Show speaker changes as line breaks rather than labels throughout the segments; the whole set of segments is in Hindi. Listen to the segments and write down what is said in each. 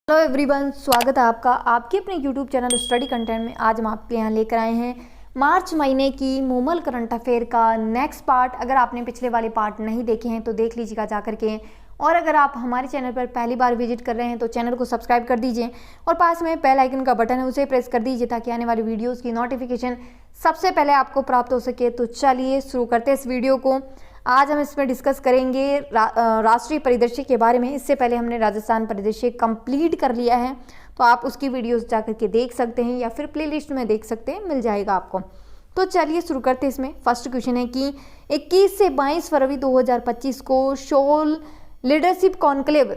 हेलो एवरीवन, स्वागत है आपका आपके अपने यूट्यूब चैनल स्टडी कंटेंट में। आज हम आपके यहाँ लेकर आए हैं मार्च महीने की मूमल करंट अफेयर का नेक्स्ट पार्ट। अगर आपने पिछले वाले पार्ट नहीं देखे हैं तो देख लीजिएगा जा करके, और अगर आप हमारे चैनल पर पहली बार विजिट कर रहे हैं तो चैनल को सब्सक्राइब कर दीजिए और पास में बेल आइकन का बटन है उसे प्रेस कर दीजिए ताकि आने वाली वीडियोज़ की नोटिफिकेशन सबसे पहले आपको प्राप्त हो सके। तो चलिए शुरू करते हैं इस वीडियो को। आज हम इसमें डिस्कस करेंगे राष्ट्रीय परिदृश्य के बारे में। इससे पहले हमने राजस्थान परिदृश्य कंप्लीट कर लिया है, तो आप उसकी वीडियोस जाकर के देख सकते हैं या फिर प्लेलिस्ट में देख सकते हैं, मिल जाएगा आपको। तो चलिए शुरू करते हैं। इसमें फर्स्ट क्वेश्चन है कि 21 से 22 फरवरी 2025 को सोल लीडरशिप कॉन्क्लेव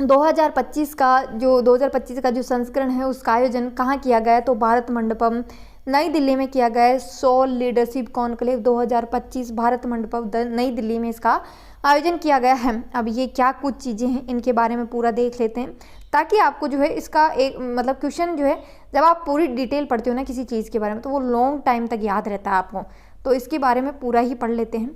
2025 का जो संस्करण है उसका आयोजन कहाँ किया गया है? तो भारत मंडपम नई दिल्ली में किया गया है। Soul leadership conclave 2025 Bharat Mandapam Nai Delhi में इसका आयोजन किया गया है। अब ये क्या कुछ चीज़ें हैं इनके बारे में पूरा देख लेते हैं, ताकि आपको जो है इसका एक क्वेश्चन जो है जब आप पूरी डिटेल पढ़ते हो ना किसी चीज़ के बारे में तो वो लॉन्ग टाइम तक याद रहता है आपको। तो इसके बारे में पूरा ही पढ़ लेते हैं।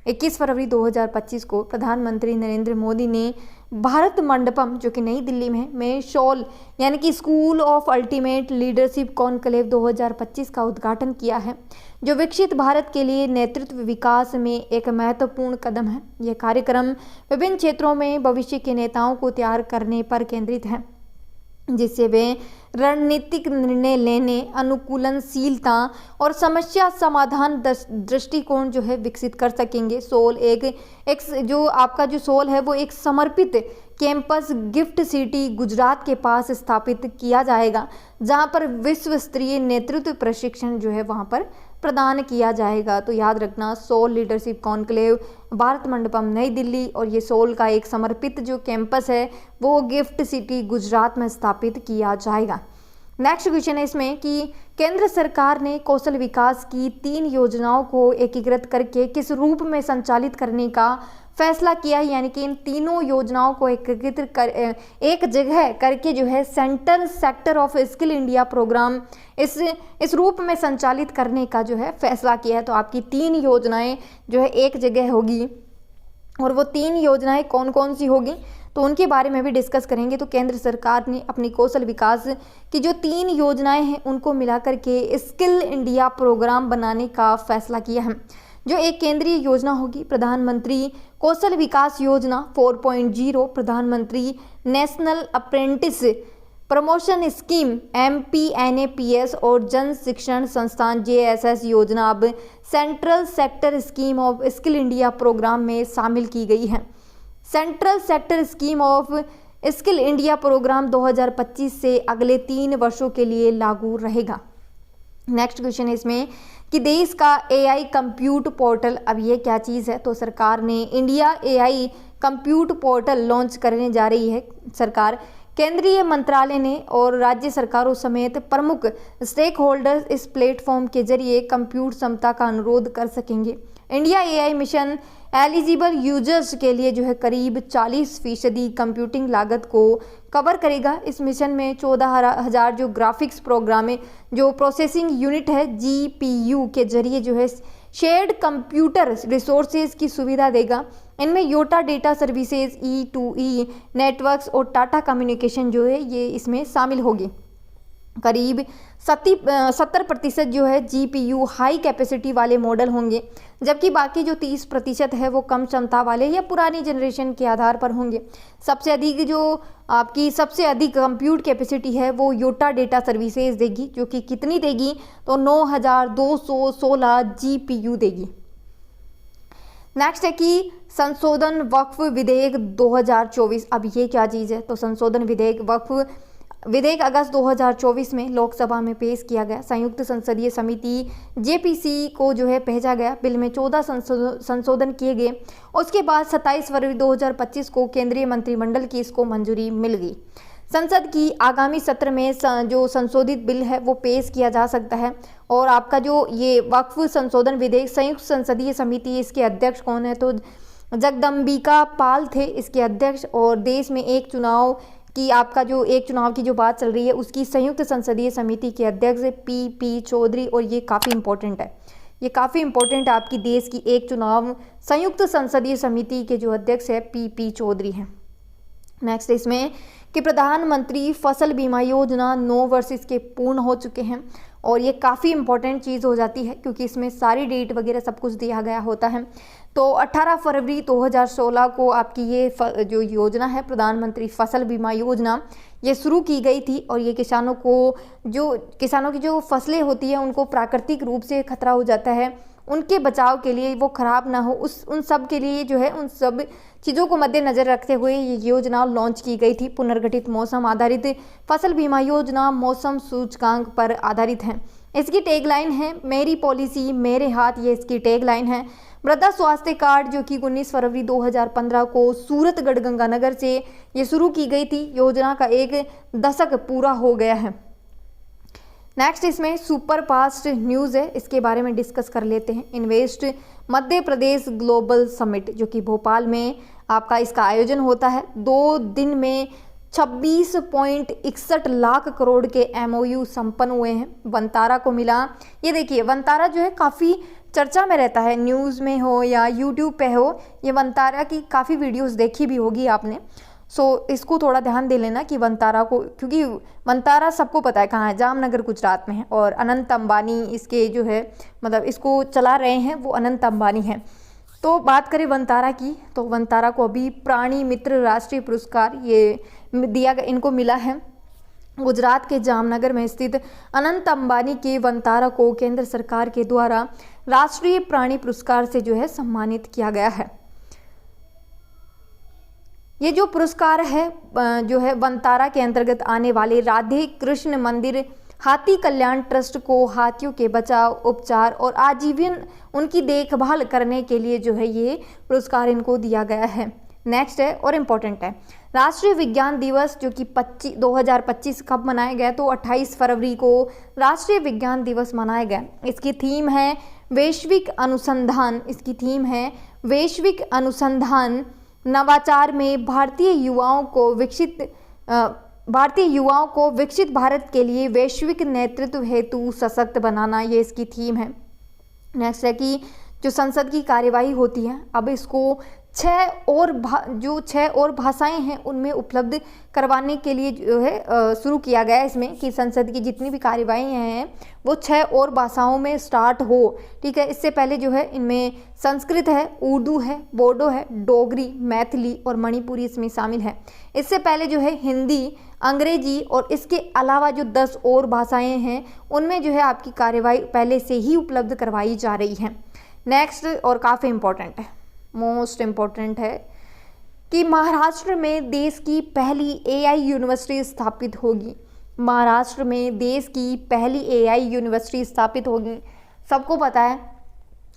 21 फरवरी 2025 को प्रधानमंत्री नरेंद्र मोदी ने भारत मंडपम जो कि नई दिल्ली में सोल यानी कि school of ultimate leadership conclave 2025 का उद्घाटन किया है, जो विकसित भारत के लिए नेतृत्व विकास में एक महत्वपूर्ण कदम है। यह कार्यक्रम विभिन्न क्षेत्रों में भविष्य के नेताओं को तैयार करने पर केंद्रित है, जिससे वे रणनीतिक निर्णय लेने, अनुकूलनशीलता और समस्या समाधान दृष्टिकोण जो है विकसित कर सकेंगे। सोल एक जो आपका जो सोल है वो एक समर्पित कैंपस गिफ्ट सिटी गुजरात के पास स्थापित किया जाएगा, जहां पर विश्व स्तरीय नेतृत्व प्रशिक्षण जो है वहां पर प्रदान किया जाएगा। तो याद रखना, soul leadership conclave Bharat Mandapam Nai Delhi, और ये सोल का एक समर्पित जो कैंपस है वो गिफ्ट सिटी गुजरात में स्थापित किया जाएगा। नेक्स्ट क्वेश्चन है इसमें कि केंद्र सरकार ने कौशल विकास की 3 योजनाओं को एकीकृत करके किस रूप में संचालित करने का फैसला किया है? यानी कि इन तीनों योजनाओं को एकीकृत कर एक जगह करके जो है central sector of skill India programme इस रूप में संचालित करने का जो है फैसला किया है। तो आपकी 3 योजनाएं जो है एक जगह होगी, और वो 3 योजनाएं कौन कौन सी होगी तो उनके बारे में भी डिस्कस करेंगे। तो केंद्र सरकार ने अपनी कौशल विकास की जो 3 योजनाएं हैं उनको मिलाकर के स्किल इंडिया प्रोग्राम बनाने का फैसला किया है। जो एक केंद्रीय योजना होगी प्रधानमंत्री कौशल विकास Yojana 4.0, Pradhanmantri national apprentice promotion scheme MPNAPS और जन शिक्षण संस्थान JSS योजना अब central sector scheme of skill India programme में शामिल की गई है। Central sector scheme of skill India programme 2025 से अगले 3 वर्षों के लिए लागू रहेगा। नेक्स्ट क्वेश्चन है इसमें कि देश का AI कंप्यूट पोर्टल, अब ये क्या चीज़ है? तो सरकार ने India AI compute portal launch करने जा रही है। सरकार, केंद्रीय मंत्रालय ने और राज्य सरकारों समेत प्रमुख स्टेक होल्डर्स इस प्लेटफॉर्म के जरिए कंप्यूट क्षमता का अनुरोध कर सकेंगे। India AI mission eligible users के लिए जो है करीब 40% कंप्यूटिंग लागत को कवर करेगा। इस मिशन में 14,000 जो ग्राफिक्स प्रोग्राम जो प्रोसेसिंग यूनिट है GPU के जरिए जो है शेयर्ड कंप्यूटर रिसोर्सेज की सुविधा देगा। इनमें Yotta data services, E2E networks और टाटा कम्युनिकेशन जो है ये इसमें शामिल होगी। करीब 70% जो है GPU हाई कैपेसिटी वाले मॉडल होंगे, जबकि बाकी जो 30% है वो कम क्षमता वाले या पुरानी जनरेशन के आधार पर होंगे। सबसे अधिक कंप्यूट कैपेसिटी है वो योटा डेटा सर्विसेज देगी, जो कि कितनी देगी तो 9,216 GPU देगी। नेक्स्ट है कि संशोधन वक्फ विधेयक 2024, अब ये क्या चीज़ है? तो संशोधन विधेयक अगस्त 2024 में लोकसभा में पेश किया गया। संयुक्त संसदीय समिति JPC को जो है भेजा गया। बिल में 14 संशोधन किए गए। उसके बाद 27 फरवरी 2025 को केंद्रीय मंत्रिमंडल की इसको मंजूरी मिल गई। संसद की आगामी सत्र में जो संशोधित बिल है वो पेश किया जा सकता है। और आपका जो ये वक्फ संशोधन विधेयक संयुक्त संसदीय समिति, इसके अध्यक्ष कौन है? तो जगदम्बिका पाल थे इसके अध्यक्ष। और देश में एक चुनाव की जो बात चल रही है उसकी संयुक्त संसदीय समिति के अध्यक्ष PP चौधरी, और ये काफ़ी इंपॉर्टेंट है। आपकी देश की एक चुनाव संयुक्त संसदीय समिति के जो अध्यक्ष है PP चौधरी हैं। नेक्स्ट इसमें कि प्रधानमंत्री फसल बीमा योजना 9 वर्ष इसके पूर्ण हो चुके हैं और ये काफ़ी इंपॉर्टेंट चीज़ हो जाती है क्योंकि इसमें सारी डेट वगैरह सब कुछ दिया गया होता है। तो 18 फरवरी 2016 को आपकी ये जो योजना है प्रधानमंत्री फसल बीमा योजना ये शुरू की गई थी और ये किसानों की जो फसलें होती हैं उनको प्राकृतिक रूप से खतरा हो जाता है, उनके बचाव के लिए, वो खराब ना हो उन सब के लिए जो है उन सब चीज़ों को मद्देनज़र रखते हुए ये योजना लॉन्च की गई थी। पुनर्गठित मौसम आधारित फसल बीमा योजना मौसम सूचकांक पर आधारित है। इसकी टैगलाइन है मेरी पॉलिसी मेरे हाथ, ये इसकी टैगलाइन है। मृदा स्वास्थ्य कार्ड जो कि 19 फरवरी 2015 को सूरतगढ़ गंगानगर से ये शुरू की गई थी। योजना का 1 दशक पूरा हो गया है। नेक्स्ट इसमें सुपर फास्ट न्यूज़ है, इसके बारे में डिस्कस कर लेते हैं। Invest Madhya Pradesh global summit जो कि भोपाल में आपका इसका आयोजन होता है। 2 दिन में 26.61 लाख करोड़ के MOU संपन्न हुए हैं। वंतारा को मिला, ये देखिए वंतारा जो है काफ़ी चर्चा में रहता है, न्यूज़ में हो या यूट्यूब पे हो, ये वंतारा की काफ़ी वीडियोस देखी भी होगी आपने। सो इसको थोड़ा ध्यान दे लेना कि वंतारा को, क्योंकि वंतारा सबको पता है कहाँ है, जामनगर गुजरात में है और अनंत अंबानी इसके जो है मतलब इसको चला रहे हैं वो अनंत अंबानी हैं। तो बात करें वंतारा की, तो वंतारा को अभी प्राणी मित्र राष्ट्रीय पुरस्कार ये इनको मिला है। गुजरात के जामनगर में स्थित अनंत अंबानी के वंतारा को केंद्र सरकार के द्वारा राष्ट्रीय प्राणी पुरस्कार से जो है सम्मानित किया गया है। ये जो पुरस्कार है जो है वंतारा के अंतर्गत आने वाले राधे कृष्ण मंदिर हाथी कल्याण ट्रस्ट को हाथियों के बचाव, उपचार और आजीवन उनकी देखभाल करने के लिए जो है ये पुरस्कार इनको दिया गया है। नेक्स्ट है और इम्पोर्टेंट है राष्ट्रीय विज्ञान दिवस जो कि 2025 कब मनाया गया, तो 28 फरवरी को राष्ट्रीय विज्ञान दिवस मनाया गया। इसकी थीम है वैश्विक अनुसंधान, इसकी थीम है वैश्विक अनुसंधान नवाचार में भारतीय युवाओं को विकसित भारत के लिए वैश्विक नेतृत्व हेतु सशक्त बनाना, ये इसकी थीम है। नेक्स्ट है कि जो संसद की कार्यवाही होती है अब इसको 6 और भाषाएं हैं उनमें उपलब्ध करवाने के लिए जो है शुरू किया गया है इसमें कि संसद की जितनी भी कार्यवाही हैं वो 6 और भाषाओं में स्टार्ट हो। ठीक है, इससे पहले जो है इनमें संस्कृत है, उर्दू है, बोडो है, डोगरी, मैथिली और मणिपुरी इसमें शामिल है। इससे पहले जो है हिंदी, अंग्रेजी और इसके अलावा जो 10 और भाषाएं हैं उनमें जो है आपकी कार्यवाही पहले से ही उपलब्ध करवाई जा रही है। नेक्स्ट और काफ़ी इम्पोर्टेंट है, मोस्ट इम्पोर्टेंट है कि महाराष्ट्र में देश की पहली AI यूनिवर्सिटी स्थापित होगी। महाराष्ट्र में देश की पहली AI यूनिवर्सिटी स्थापित होगी। सबको पता है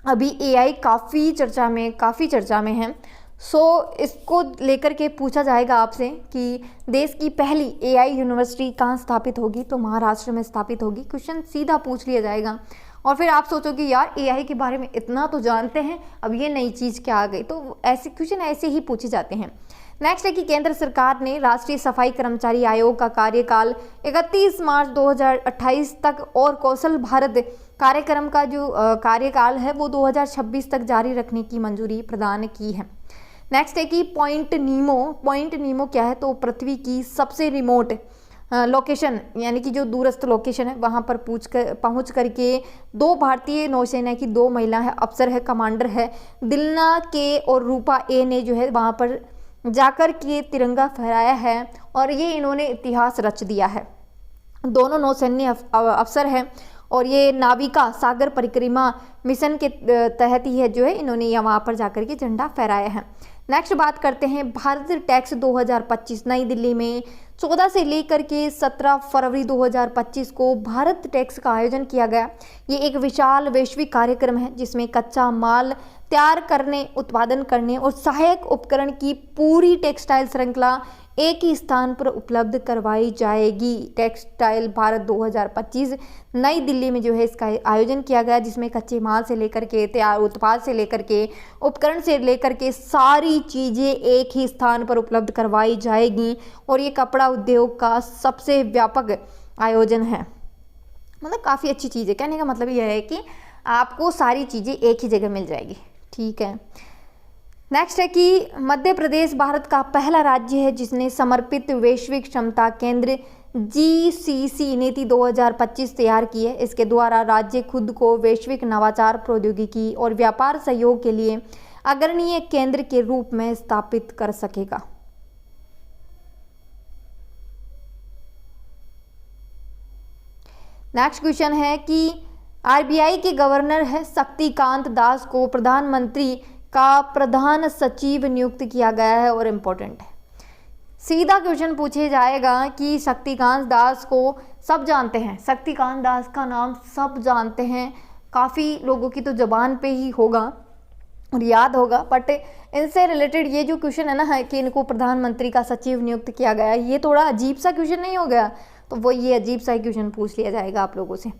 अभी AI काफ़ी चर्चा में है। सो इसको लेकर के पूछा जाएगा आपसे कि देश की पहली AI यूनिवर्सिटी कहाँ स्थापित होगी, तो महाराष्ट्र में स्थापित होगी। क्वेश्चन सीधा पूछ लिया जाएगा और फिर आप सोचोगे यार AI के बारे में इतना तो जानते हैं, अब ये नई चीज़ क्या आ गई, तो ऐसे क्वेश्चन ऐसे ही पूछे जाते हैं। नेक्स्ट है कि केंद्र सरकार ने राष्ट्रीय सफाई कर्मचारी आयोग का कार्यकाल 31 मार्च 2028 तक और कौशल भारत कार्यक्रम का जो कार्यकाल है वो 2026 तक जारी रखने की मंजूरी प्रदान की है। नेक्स्ट है कि पॉइंट नीमो क्या है, तो पृथ्वी की सबसे रिमोट लोकेशन यानी कि जो दूरस्थ लोकेशन है वहाँ पर पहुँच करके 2 भारतीय नौसेना की 2 महिला है अफसर है, कमांडर है, दिलना के और रूपा ए ने जो है वहाँ पर जाकर के तिरंगा फहराया है और ये इन्होंने इतिहास रच दिया है। दोनों नौसैन्य अफसर हैं और ये नाविका सागर परिक्रमा मिशन के तहत ही है जो है इन्होंने यहाँ वहाँ पर जाकर के झंडा फहराया है। नेक्स्ट बात करते हैं भारत टैक्स 2025। नई दिल्ली में 14 से लेकर के 17 फरवरी 2025 को भारत टैक्स का आयोजन किया गया। ये एक विशाल वैश्विक कार्यक्रम है जिसमें कच्चा माल तैयार करने, उत्पादन करने और सहायक उपकरण की पूरी टेक्सटाइल श्रृंखला एक ही स्थान पर उपलब्ध करवाई जाएगी। टेक्सटाइल भारत 2025 नई दिल्ली में जो है इसका आयोजन किया गया जिसमें कच्चे माल से लेकर के तैयार उत्पाद से लेकर के उपकरण से लेकर के सारी चीज़ें एक ही स्थान पर उपलब्ध करवाई जाएगी और ये कपड़ा उद्योग का सबसे व्यापक आयोजन है। मतलब काफ़ी अच्छी चीज़ है। कहने का मतलब यह है कि आपको सारी चीज़ें एक ही जगह मिल जाएगी। ठीक है, नेक्स्ट है कि मध्य प्रदेश भारत का पहला राज्य है जिसने समर्पित वैश्विक क्षमता केंद्र GCC नीति 2025 तैयार की है। इसके द्वारा राज्य खुद को वैश्विक नवाचार, प्रौद्योगिकी और व्यापार सहयोग के लिए अग्रणीय केंद्र के रूप में स्थापित कर सकेगा। नेक्स्ट क्वेश्चन है कि RBI के गवर्नर है शक्तिकांत दास को प्रधानमंत्री का प्रधान सचिव नियुक्त किया गया है और इम्पोर्टेंट है। सीधा क्वेश्चन पूछे जाएगा कि शक्तिकांत दास को सब जानते हैं, शक्तिकांत दास का नाम सब जानते हैं, काफ़ी लोगों की तो ज़बान पे ही होगा और याद होगा, बट इनसे रिलेटेड ये जो क्वेश्चन है ना कि इनको प्रधानमंत्री का सचिव नियुक्त किया गया, ये थोड़ा अजीब सा क्वेश्चन नहीं हो गया? तो वो ये अजीब सा क्वेश्चन पूछ लिया जाएगा आप लोगों से।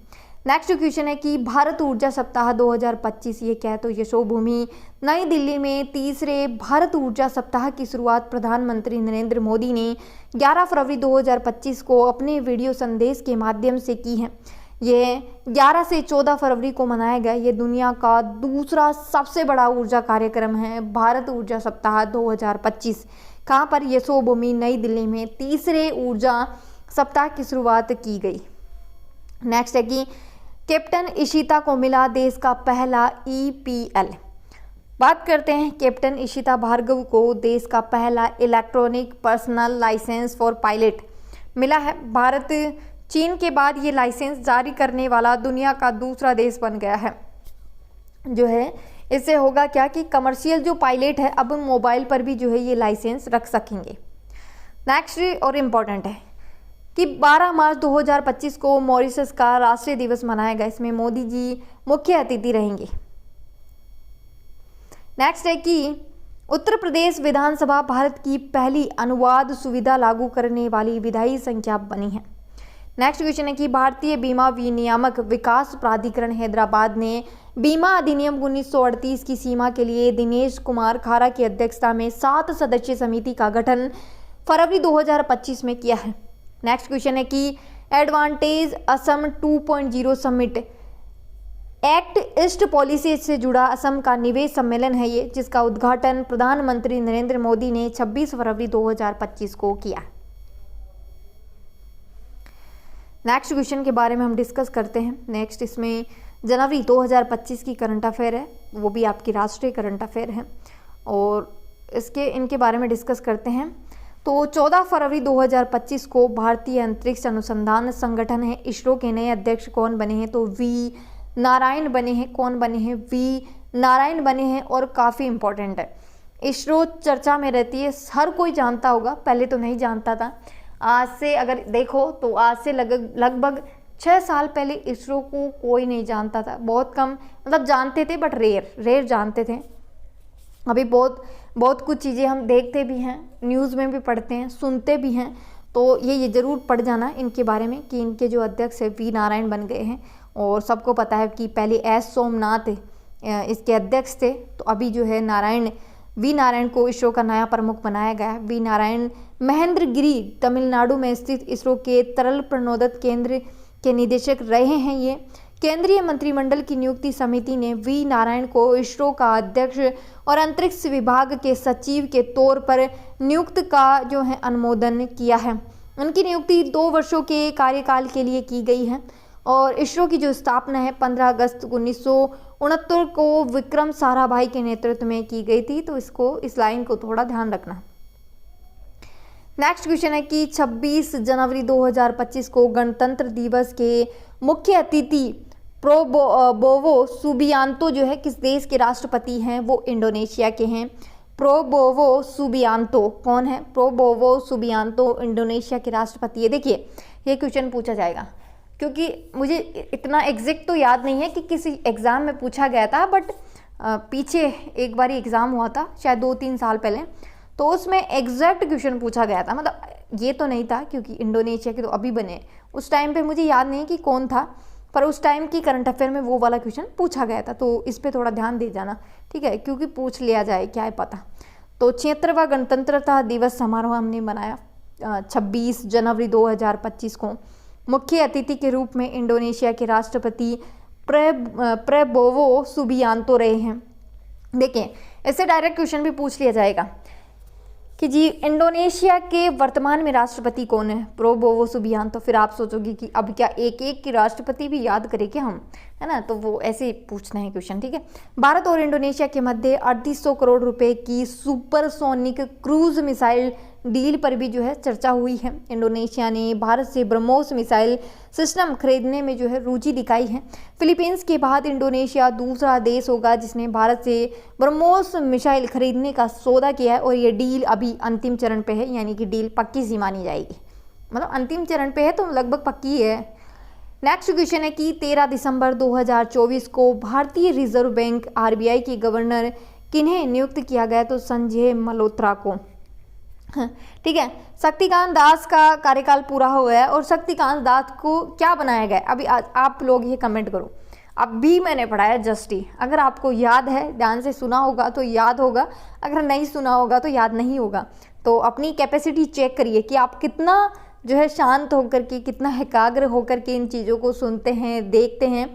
नेक्स्ट क्वेश्चन है कि भारत ऊर्जा सप्ताह 2025 ये क्या है? तो यशोभूमि नई दिल्ली में तीसरे भारत ऊर्जा सप्ताह की शुरुआत प्रधानमंत्री नरेंद्र मोदी ने 11 फरवरी 2025 को अपने वीडियो संदेश के माध्यम से की है। ये 11 से 14 फरवरी को मनाया गया। ये दुनिया का दूसरा सबसे बड़ा ऊर्जा कार्यक्रम है भारत ऊर्जा सप्ताह 2025। कहाँ पर? यशोभूमि नई दिल्ली में तीसरे ऊर्जा सप्ताह की शुरुआत की गई। नेक्स्ट है कि कैप्टन इशिता को मिला देश का पहला EPL। बात करते हैं कैप्टन इशिता भार्गव को देश का पहला electronic personal licence for pilot मिला है। भारत चीन के बाद ये लाइसेंस जारी करने वाला दुनिया का दूसरा देश बन गया है। जो है इससे होगा क्या कि कमर्शियल जो पायलट है अब मोबाइल पर भी जो है ये लाइसेंस रख सकेंगे। नेक्स्ट और इम्पॉर्टेंट है कि 12 मार्च 2025 को मॉरिशस का राष्ट्रीय दिवस मनाएगा। इसमें मोदी जी मुख्य अतिथि रहेंगे। नेक्स्ट है कि उत्तर प्रदेश विधानसभा भारत की पहली अनुवाद सुविधा लागू करने वाली विधायी संख्या बनी है। नेक्स्ट क्वेश्चन है कि भारतीय बीमा विनियामक विकास प्राधिकरण हैदराबाद ने बीमा अधिनियम 1938 की सीमा के लिए दिनेश कुमार खारा की अध्यक्षता में 7 सदस्यीय समिति का गठन फरवरी 2025 में किया है। नेक्स्ट क्वेश्चन है कि advantage Assam 2.0 summit act east policy से जुड़ा असम का निवेश सम्मेलन है ये, जिसका उद्घाटन प्रधानमंत्री नरेंद्र मोदी ने 26 फरवरी 2025 को किया। नेक्स्ट क्वेश्चन के बारे में हम डिस्कस करते हैं। नेक्स्ट इसमें जनवरी 2025 की करंट अफेयर है, वो भी आपकी राष्ट्रीय करंट अफेयर है और इनके बारे में डिस्कस करते हैं। तो 14 फरवरी 2025 को भारतीय अंतरिक्ष अनुसंधान संगठन है इसरो के नए अध्यक्ष कौन बने हैं? तो वी नारायण बने हैं। कौन बने हैं? वी नारायण बने हैं और काफ़ी इम्पोर्टेंट है। इसरो चर्चा में रहती है, हर कोई जानता होगा, पहले तो नहीं जानता था। आज से अगर देखो तो आज से लगभग 6 साल पहले इसरो को कोई नहीं जानता था, बहुत कम मतलब जानते थे, बट रेयर जानते थे। अभी बहुत कुछ चीज़ें हम देखते भी हैं, न्यूज़ में भी पढ़ते हैं, सुनते भी हैं। तो ये ज़रूर पढ़ जाना इनके बारे में कि इनके जो अध्यक्ष है वी नारायण बन गए हैं। और सबको पता है कि पहले एस सोमनाथ इसके अध्यक्ष थे, तो अभी जो है वी नारायण को इसरो का नया प्रमुख बनाया गया है। वी नारायण महेंद्रगिरी तमिलनाडु में स्थित इसरो के तरल प्रणोदक केंद्र के निदेशक रहे हैं। ये केंद्रीय मंत्रिमंडल की नियुक्ति समिति ने वी नारायण को इसरो का अध्यक्ष और अंतरिक्ष विभाग के सचिव के तौर पर नियुक्त का जो है अनुमोदन किया है। उनकी नियुक्ति 2 वर्षों के कार्यकाल के लिए की गई है और इसरो की जो स्थापना है 15 अगस्त 1969 को विक्रम साराभाई के नेतृत्व में की गई थी। तो इस लाइन को थोड़ा ध्यान रखना। नेक्स्ट क्वेश्चन है कि 26 जनवरी 2025 को गणतंत्र दिवस के मुख्य अतिथि प्रोबोवो सुबियांतो जो है किस देश के राष्ट्रपति हैं? वो इंडोनेशिया के हैं। प्रोबोवो सुबियांतो कौन है? प्रोबोवो सुबियांतो इंडोनेशिया के राष्ट्रपति है। देखिए ये क्वेश्चन पूछा जाएगा क्योंकि मुझे इतना एग्जैक्ट तो याद नहीं है कि किसी एग्ज़ाम में पूछा गया था, बट पीछे एक बार एग्ज़ाम हुआ था शायद 2-3 साल पहले, तो उसमें एग्जैक्ट क्वेश्चन पूछा गया था। मतलब ये तो नहीं था क्योंकि इंडोनेशिया के तो अभी बने, उस टाइम पे मुझे याद नहीं कि कौन था, पर उस टाइम की करंट अफेयर में वो वाला क्वेश्चन पूछा गया था। तो इस पर थोड़ा ध्यान दे जाना, ठीक है, क्योंकि पूछ लिया जाए क्या है पता। तो 76वां गणतंत्रता दिवस समारोह हमने मनाया 26 जनवरी 2025 को। मुख्य अतिथि के रूप में इंडोनेशिया के राष्ट्रपति प्रेबोवो सुबियांतो रहे हैं। देखिए इससे डायरेक्ट क्वेश्चन भी पूछ लिया जाएगा कि जी इंडोनेशिया के वर्तमान में राष्ट्रपति कौन है, प्रोबोवो सुबियांतो। फिर आप सोचोगे कि अब क्या एक एक की राष्ट्रपति भी याद करें क्या हम, है ना, तो वो ऐसे ही पूछना है क्वेश्चन, ठीक है। भारत और इंडोनेशिया के मध्य 3800 करोड़ रुपए की सुपरसोनिक क्रूज मिसाइल डील पर भी जो है चर्चा हुई है। इंडोनेशिया ने भारत से ब्रह्मोस मिसाइल सिस्टम खरीदने में जो है रुचि दिखाई है। फिलीपींस के बाद इंडोनेशिया दूसरा देश होगा जिसने भारत से ब्रह्मोस मिसाइल खरीदने का सौदा किया है और ये डील अभी अंतिम चरण पे है, यानी कि डील पक्की सी मानी जाएगी, मतलब अंतिम चरण पे है तो लगभग पक्की है। नेक्स्ट क्वेश्चन है कि 13 दिसंबर 2024 को भारतीय रिजर्व बैंक RBI के गवर्नर किन्हें नियुक्त किया गया, तो संजय मल्होत्रा को, ठीक है। शक्तिकांत दास का कार्यकाल पूरा हो गया है और शक्तिकांत दास को क्या बनाया गया, अभी आप लोग ये कमेंट करो। अभी मैंने पढ़ाया जस्ट ही, अगर आपको याद है, ध्यान से सुना होगा तो याद होगा, अगर नहीं सुना होगा तो याद नहीं होगा। तो अपनी कैपेसिटी चेक करिए कि आप कितना जो है शांत होकर के, कितना एकाग्र होकर के इन चीज़ों को सुनते हैं, देखते हैं।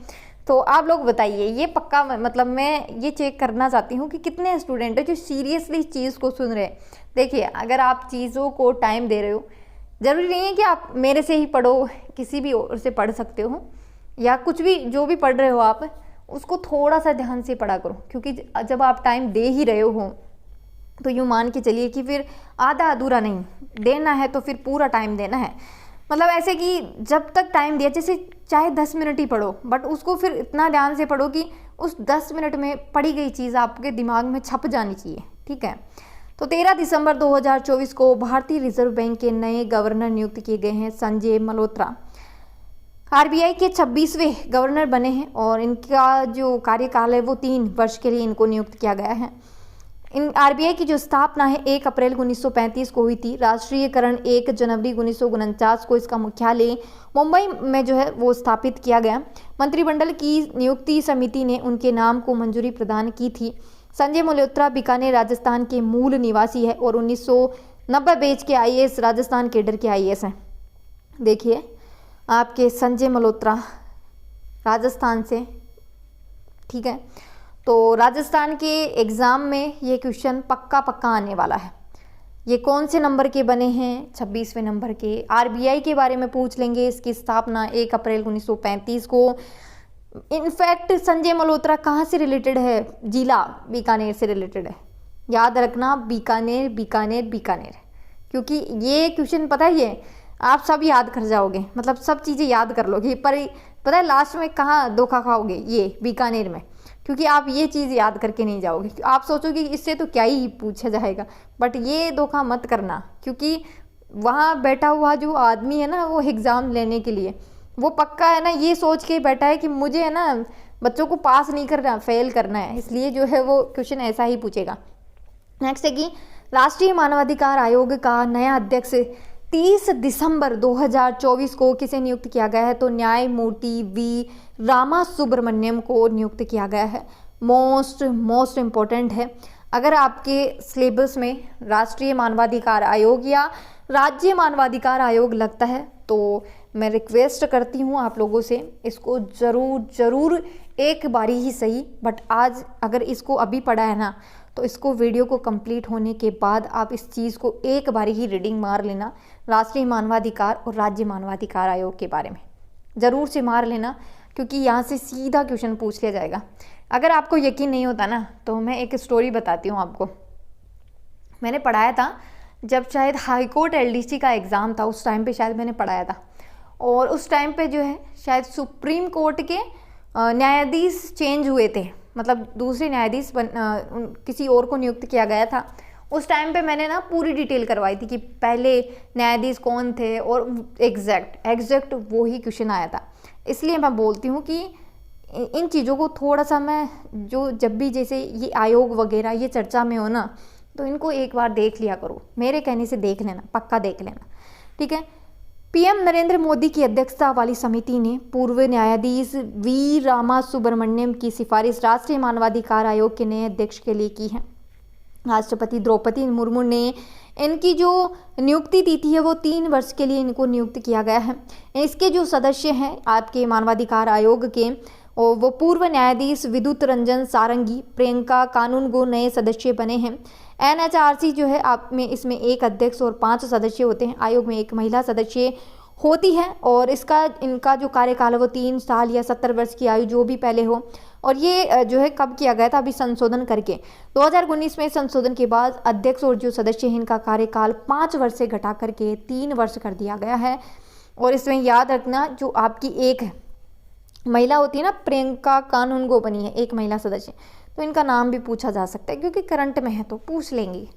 तो आप लोग बताइए, ये पक्का मतलब मैं ये चेक करना चाहती हूँ कि कितने स्टूडेंट हैं जो सीरियसली इस चीज़ को सुन रहे हैं। देखिए, अगर आप चीज़ों को टाइम दे रहे हो, ज़रूरी नहीं है कि आप मेरे से ही पढ़ो, किसी भी और से पढ़ सकते हो, या कुछ भी जो भी पढ़ रहे हो आप उसको थोड़ा सा ध्यान से पढ़ा करो, क्योंकि जब आप टाइम दे ही रहे हो तो यूँ मान के चलिए कि फिर आधा अधूरा नहीं देना है, तो फिर पूरा टाइम देना है। मतलब ऐसे कि जब तक टाइम दिया, जैसे चाहे 10 मिनट ही पढ़ो, बट उसको फिर इतना ध्यान से पढ़ो कि उस 10 मिनट में पढ़ी गई चीज़ आपके दिमाग में छप जानी चाहिए, ठीक है। तो 13 दिसंबर 2024 को भारतीय रिजर्व बैंक के नए गवर्नर नियुक्त किए गए हैं संजय मल्होत्रा। RBI के 26वें गवर्नर बने हैं और इनका जो कार्यकाल है वो 3 वर्ष के लिए इनको नियुक्त किया गया है। इन RBI की जो स्थापना है 1 अप्रैल 1935 को हुई थी। राष्ट्रीयकरण 1 जनवरी 1949 को इसका मुख्यालय मुंबई में जो है वो स्थापित किया गया। मंत्रिमंडल की नियुक्ति समिति ने उनके नाम को मंजूरी प्रदान की थी। संजय मल्होत्रा बीकानेर राजस्थान के मूल निवासी है और 1990 बैच के IAS राजस्थान कैडर के IAS हैं। देखिए, आपके संजय मल्होत्रा राजस्थान से, ठीक है। तो राजस्थान के एग्ज़ाम में ये क्वेश्चन पक्का आने वाला है। ये कौन से नंबर के बने हैं, 26वें नंबर के। RBI के बारे में पूछ लेंगे, इसकी स्थापना 1 अप्रैल 1935 को। इनफैक्ट संजय मल्होत्रा कहाँ से रिलेटेड है, जिला बीकानेर से रिलेटेड है। याद रखना, बीकानेर बीकानेर बीकानेर, क्योंकि ये क्वेश्चन पता ही है, आप सब याद कर जाओगे, मतलब सब चीज़ें याद कर लोगे, पर पता है लास्ट में कहाँ धोखा खाओगे, ये बीकानेर में, क्योंकि आप ये चीज़ याद करके नहीं जाओगे। आप सोचोगे कि इससे तो क्या ही पूछा जाएगा, बट ये धोखा मत करना, क्योंकि वहाँ बैठा हुआ जो आदमी है ना, वो एग्ज़ाम लेने के लिए वो पक्का है ना, ये सोच के बैठा है कि मुझे है ना बच्चों को पास नहीं करना, फेल करना है, इसलिए जो है वो क्वेश्चन ऐसा ही पूछेगा। नेक्स्ट है कि राष्ट्रीय मानवाधिकार आयोग का नया अध्यक्ष 30 दिसंबर 2024 को किसे नियुक्त किया गया है, तो न्यायमूर्ति V रामा सुब्रमण्यम को नियुक्त किया गया है। मोस्ट इम्पोर्टेंट है, अगर आपके सिलेबस में राष्ट्रीय मानवाधिकार आयोग या राज्य मानवाधिकार आयोग लगता है तो मैं रिक्वेस्ट करती हूँ आप लोगों से, इसको ज़रूर एक बारी ही सही, बट आज अगर इसको अभी पढ़ा है ना, तो इसको वीडियो को कंप्लीट होने के बाद आप इस चीज़ को एक बारी ही रीडिंग मार लेना, राष्ट्रीय मानवाधिकार और राज्य मानवाधिकार आयोग के बारे में ज़रूर से मार लेना, क्योंकि यहाँ से सीधा क्वेश्चन पूछ लिया जाएगा। अगर आपको यकीन नहीं होता ना, तो मैं एक स्टोरी बताती हूँ आपको। मैंने पढ़ाया था जब शायद हाई कोर्ट LDC का एग्ज़ाम था, उस टाइम पे शायद मैंने पढ़ाया था, और उस टाइम पे जो है शायद सुप्रीम कोर्ट के न्यायाधीश चेंज हुए थे, मतलब दूसरे न्यायाधीश किसी और को नियुक्त किया गया था। उस टाइम पे मैंने ना पूरी डिटेल करवाई थी कि पहले न्यायाधीश कौन थे, और एग्जैक्ट वो ही क्वेश्चन आया था। इसलिए मैं बोलती हूँ कि इन चीज़ों को थोड़ा सा मैं जब भी जैसे ये आयोग वगैरह ये चर्चा में हो ना, तो इनको एक बार देख लिया करो, मेरे कहने से देख लेना, पक्का देख लेना, ठीक है। PM नरेंद्र मोदी की अध्यक्षता वाली समिति ने पूर्व न्यायाधीश V रामा सुब्रमण्यम की सिफारिश राष्ट्रीय मानवाधिकार आयोग के नए अध्यक्ष के लिए की है। राष्ट्रपति द्रौपदी मुर्मू ने इनकी जो नियुक्ति तिथि है वो 3 वर्ष के लिए इनको नियुक्त किया गया है। इसके जो सदस्य हैं आपके मानवाधिकार आयोग के, और वो पूर्व न्यायाधीश विद्युत रंजन सारंगी प्रियंका कानूनगो नए सदस्य बने हैं। एनएचआरसी जो है आप में इसमें एक अध्यक्ष और 5 सदस्य होते हैं। आयोग में एक महिला सदस्य होती है और इनका जो कार्यकाल है वो 3 साल या 70 वर्ष की आयु जो भी पहले हो। और ये जो है कब किया गया था, अभी संशोधन करके 2019 में संशोधन के बाद अध्यक्ष और जो सदस्य हैं इनका कार्यकाल 5 वर्ष से घटा करके 3 वर्ष कर दिया गया है। और इसमें याद रखना जो आपकी एक महिला होती है ना, प्रियंका कानूनगो बनी है एक महिला सदस्य, तो इनका नाम भी पूछा जा सकता है क्योंकि करंट में है तो पूछ लेंगे।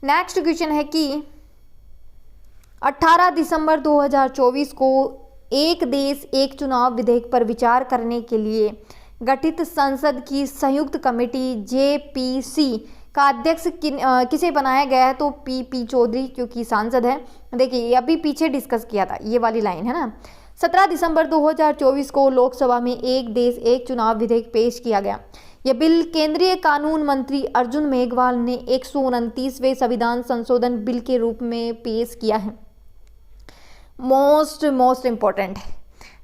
नेक्स्ट क्वेश्चन है कि 18 दिसंबर 2024 को एक देश एक चुनाव विधेयक पर विचार करने के लिए गठित संसद की संयुक्त कमेटी जेपीसी का अध्यक्ष किसे बनाया गया है, तो पीपी चौधरी क्योंकि सांसद है। देखिए अभी पीछे डिस्कस किया था, ये वाली लाइन है ना। 17 दिसंबर 2024 को लोकसभा में एक देश एक चुनाव विधेयक पेश किया गया। यह बिल केंद्रीय कानून मंत्री अर्जुन मेघवाल ने 129वें संविधान संशोधन बिल के रूप में पेश किया है। मोस्ट इम्पॉर्टेंट है।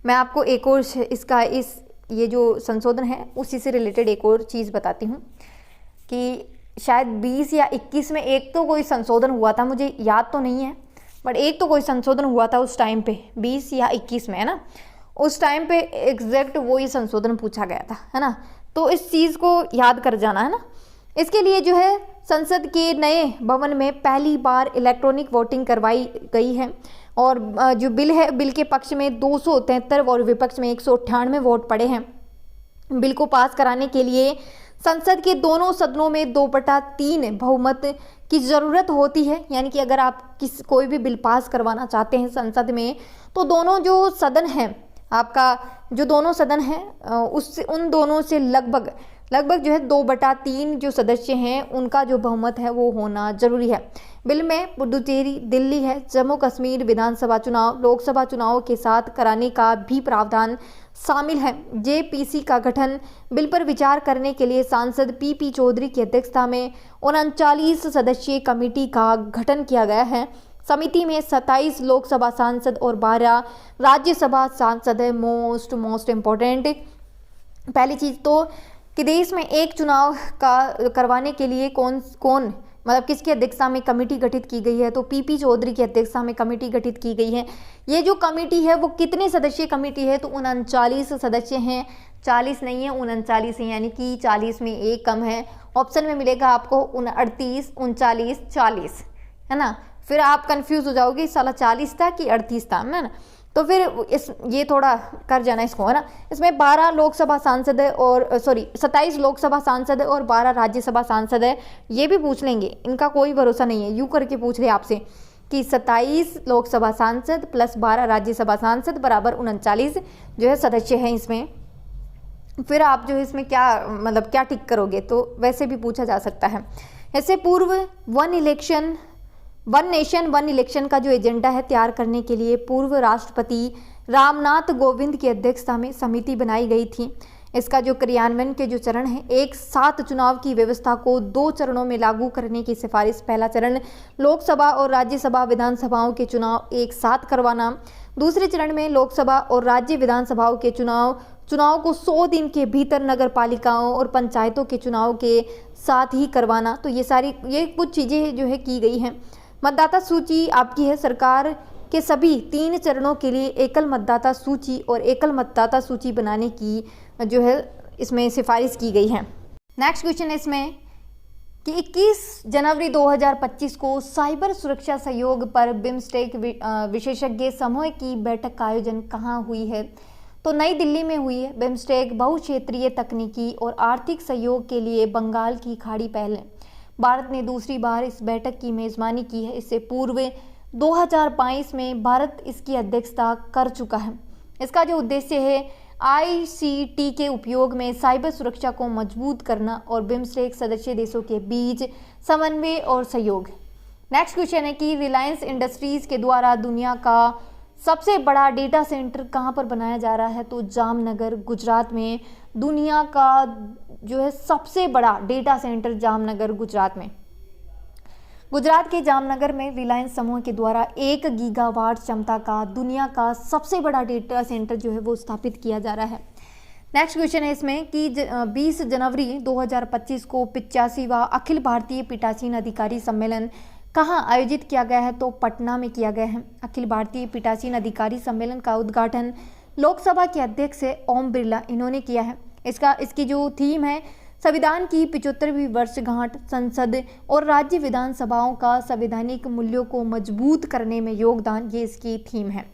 मैं आपको एक और इसका ये जो संशोधन है उसी से रिलेटेड एक और चीज़ बताती हूँ कि शायद 20 या 21 में एक तो कोई संशोधन हुआ था, मुझे याद तो नहीं है, बट एक तो कोई संशोधन हुआ था उस टाइम पे 20 या 21 में, है ना। उस टाइम पे एग्जैक्ट वही संशोधन पूछा गया था, है ना। तो इस चीज़ को याद कर जाना है ना। इसके लिए जो है संसद के नए भवन में पहली बार इलेक्ट्रॉनिक वोटिंग करवाई गई है और जो बिल है, बिल के पक्ष में 273 और विपक्ष में 198 वोट पड़े हैं। बिल को पास कराने के लिए संसद के दोनों सदनों में 2/3 बहुमत की ज़रूरत होती है। यानी कि अगर आप कोई भी बिल पास करवाना चाहते हैं संसद में, तो दोनों जो सदन हैं, आपका जो दोनों सदन हैं उससे उन दोनों से लगभग जो है 2/3 जो सदस्य हैं उनका जो बहुमत है वो होना जरूरी है। बिल में पुडुचेरी, दिल्ली है, जम्मू कश्मीर विधानसभा चुनाव लोकसभा चुनाव के साथ कराने का भी प्रावधान शामिल है। जेपीसी का गठन बिल पर विचार करने के लिए सांसद पीपी चौधरी की अध्यक्षता में 39 सदस्यीय कमेटी का गठन किया गया है। समिति में 27 लोकसभा सांसद और 12 राज्यसभा सांसद है। मोस्ट इम्पोर्टेंट पहली चीज़ तो कि देश में एक चुनाव का करवाने के लिए कौन मतलब किसकी अध्यक्षता में कमेटी गठित की गई है, तो पीपी चौधरी की अध्यक्षता में कमेटी गठित की गई है। ये जो कमेटी है वो कितने सदस्यीय कमेटी है, तो 39 सदस्य हैं, 40 नहीं है 39 है, यानी कि 40 में एक कम है। ऑप्शन में मिलेगा आपको 38, 39, 40, है ना। फिर आप कंफ्यूज हो जाओगे साला 40 था कि 38 था, है ना। तो फिर ये थोड़ा कर जाना इसको, है ना। इसमें 12 लोकसभा सांसद है और 27 लोकसभा सांसद है और 12 राज्यसभा सांसद है। ये भी पूछ लेंगे, इनका कोई भरोसा नहीं है, यूँ करके पूछ रहे आपसे कि 27 लोकसभा सांसद प्लस 12 राज्यसभा सांसद बराबर 39 जो है सदस्य हैं इसमें। फिर आप जो है इसमें क्या टिक करोगे, तो वैसे भी पूछा जा सकता है। इससे पूर्व वन नेशन वन इलेक्शन का जो एजेंडा है तैयार करने के लिए पूर्व राष्ट्रपति रामनाथ कोविंद की अध्यक्षता में समिति बनाई गई थी। इसका जो क्रियान्वयन के जो चरण है, एक साथ चुनाव की व्यवस्था को 2 चरणों में लागू करने की सिफारिश। पहला चरण लोकसभा और राज्यसभा विधानसभाओं के चुनाव एक साथ करवाना। दूसरे चरण में लोकसभा और राज्य विधानसभाओं के चुनाव को 100 दिन के भीतर नगर पालिकाओं और पंचायतों के चुनाव के साथ ही करवाना। तो ये कुछ चीज़ें जो है की गई हैं। मतदाता सूची आपकी है, सरकार के सभी 3 चरणों के लिए एकल मतदाता सूची और एकल मतदाता सूची बनाने की जो है इसमें सिफारिश की गई है। नेक्स्ट क्वेश्चन है इसमें कि 21 जनवरी 2025 को साइबर सुरक्षा सहयोग पर बिम्स्टेक विशेषज्ञ समूह की बैठक का आयोजन कहाँ हुई है, तो नई दिल्ली में हुई है। बिम्स्टेक बहुक्षेत्रीय तकनीकी और आर्थिक सहयोग के लिए बंगाल की खाड़ी पहल है। भारत ने दूसरी बार इस बैठक की मेज़बानी की है। इससे पूर्व 2022 में भारत इसकी अध्यक्षता कर चुका है। इसका जो उद्देश्य है ICT के उपयोग में साइबर सुरक्षा को मजबूत करना और बिम्स्टेक सदस्य देशों के बीच समन्वय और सहयोग। नेक्स्ट क्वेश्चन है कि रिलायंस इंडस्ट्रीज के द्वारा दुनिया का सबसे बड़ा डेटा सेंटर कहाँ पर बनाया जा रहा है, तो जामनगर गुजरात में दुनिया का जो है सबसे बड़ा डेटा सेंटर जामनगर गुजरात में। गुजरात के जामनगर में रिलायंस समूह के द्वारा 1 गीगावाट क्षमता का दुनिया का सबसे बड़ा डेटा सेंटर जो है वो स्थापित किया जा रहा है। नेक्स्ट क्वेश्चन है इसमें कि 20 जनवरी 2025 को 85वां अखिल भारतीय पीठासीन अधिकारी सम्मेलन कहाँ आयोजित किया गया है, तो पटना में किया गया है। अखिल भारतीय पीठासीन अधिकारी सम्मेलन का उद्घाटन लोकसभा के अध्यक्ष ओम बिरला इन्होंने किया है। इसकी जो थीम है संविधान की 75वीं वर्षगांठ, संसद और राज्य विधानसभाओं का संवैधानिक मूल्यों को मजबूत करने में योगदान, ये इसकी थीम है।